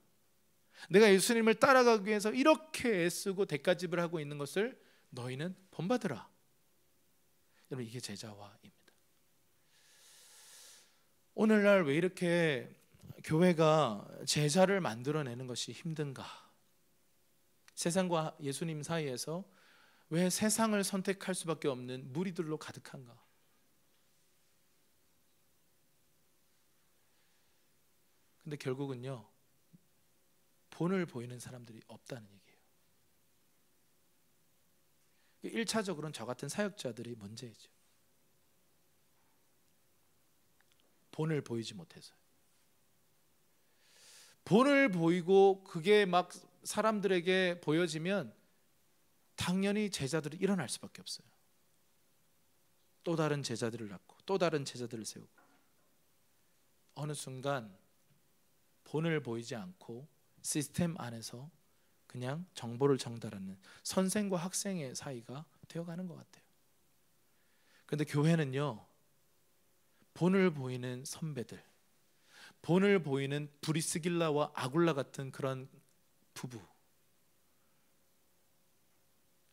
내가 예수님을 따라가기 위해서 이렇게 애쓰고 대가집을 하고 있는 것을 너희는 본받으라. 여러분, 이게 제자화입니다. 오늘날 왜 이렇게 교회가 제자를 만들어내는 것이 힘든가? 세상과 예수님 사이에서 왜 세상을 선택할 수밖에 없는 무리들로 가득한가? 근데 결국은요, 본을 보이는 사람들이 없다는 얘기예요. 1차적으로는 저 같은 사역자들이 문제이죠. 본을 보이지 못해서요. 본을 보이고 그게 막 사람들에게 보여지면 당연히 제자들이 일어날 수밖에 없어요. 또 다른 제자들을 낳고 또 다른 제자들을 세우고, 어느 순간 본을 보이지 않고 시스템 안에서 그냥 정보를 전달하는 선생과 학생의 사이가 되어가는 것 같아요. 그런데 교회는요, 본을 보이는 선배들, 본을 보이는 브리스길라와 아굴라 같은 그런 부부,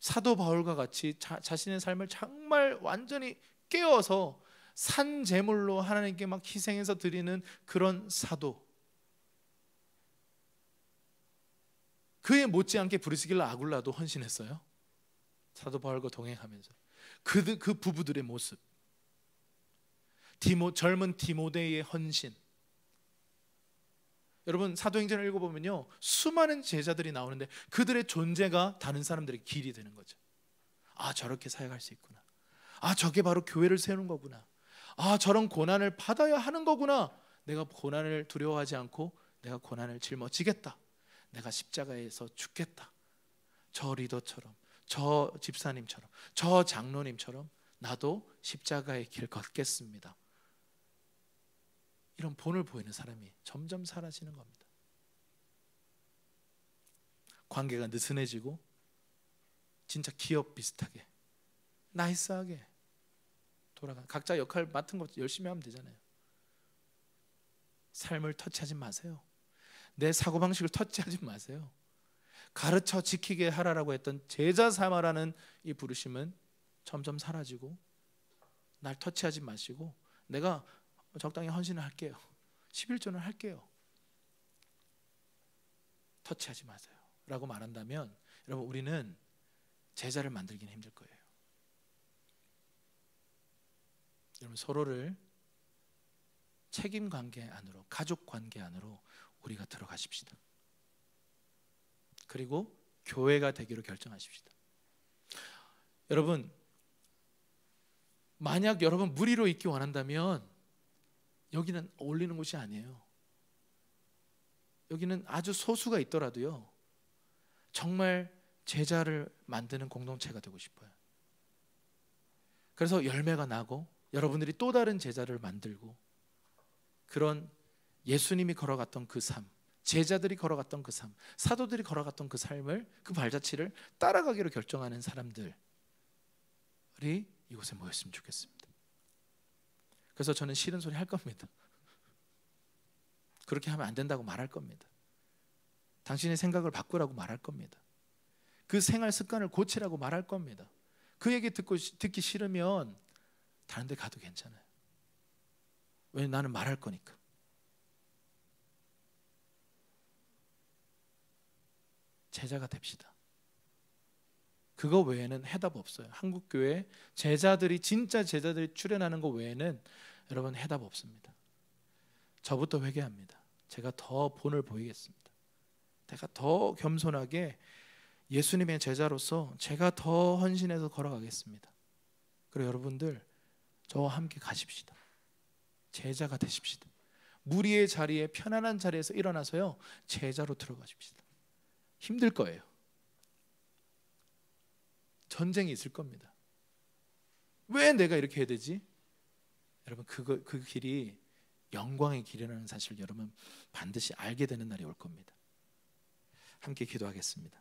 사도 바울과 같이 자신의 삶을 정말 완전히 깨어서 산 제물로 하나님께 막 희생해서 드리는 그런 사도, 그에 못지않게 브리스길라 아굴라도 헌신했어요. 사도 바울과 동행하면서 그 부부들의 모습, 젊은 디모데의 헌신. 여러분, 사도행전을 읽어보면요, 수많은 제자들이 나오는데 그들의 존재가 다른 사람들의 길이 되는 거죠. 아, 저렇게 사역할 수 있구나. 아, 저게 바로 교회를 세우는 거구나. 아, 저런 고난을 받아야 하는 거구나. 내가 고난을 두려워하지 않고 내가 고난을 짊어지겠다. 내가 십자가에서 죽겠다. 저 리더처럼, 저 집사님처럼, 저 장로님처럼 나도 십자가의 길 걷겠습니다. 이런 본을 보이는 사람이 점점 사라지는 겁니다. 관계가 느슨해지고 진짜 기업 비슷하게 나이스하게 돌아가, 각자 역할 맡은 것 열심히 하면 되잖아요. 삶을 터치하지 마세요. 내 사고방식을 터치하지 마세요. 가르쳐 지키게 하라라고 했던 제자 삼아라는 이 부르심은 점점 사라지고, 날 터치하지 마시고 내가 적당히 헌신을 할게요, 11조는 할게요, 터치하지 마세요 라고 말한다면, 여러분, 우리는 제자를 만들기는 힘들 거예요. 여러분, 서로를 책임 관계 안으로, 가족 관계 안으로 우리가 들어가십시다. 그리고 교회가 되기로 결정하십시다. 여러분, 만약 여러분 무리로 있기 원한다면 여기는 어울리는 곳이 아니에요. 여기는 아주 소수가 있더라도요, 정말 제자를 만드는 공동체가 되고 싶어요. 그래서 열매가 나고 여러분들이 또 다른 제자를 만들고, 그런 예수님이 걸어갔던 그 삶, 제자들이 걸어갔던 그 삶, 사도들이 걸어갔던 그 삶을, 그 발자취를 따라가기로 결정하는 사람들이 이곳에 모였으면 좋겠습니다. 그래서 저는 싫은 소리 할 겁니다. 그렇게 하면 안 된다고 말할 겁니다. 당신의 생각을 바꾸라고 말할 겁니다. 그 생활 습관을 고치라고 말할 겁니다. 그 얘기 듣기 싫으면 다른 데 가도 괜찮아요. 왜냐면 나는 말할 거니까. 제자가 됩시다. 그거 외에는 해답 없어요. 한국교회 제자들이, 진짜 제자들이 출현하는 거 외에는 여러분 해답 없습니다. 저부터 회개합니다. 제가 더 본을 보이겠습니다. 제가 더 겸손하게 예수님의 제자로서 제가 더 헌신해서 걸어가겠습니다. 그리고 여러분들 저와 함께 가십시다. 제자가 되십시다. 무리의 자리에, 편안한 자리에서 일어나서요, 제자로 들어가십시다. 힘들 거예요. 전쟁이 있을 겁니다. 왜 내가 이렇게 해야 되지? 여러분, 그 길이 영광의 길이라는 사실을 여러분 반드시 알게 되는 날이 올 겁니다. 함께 기도하겠습니다.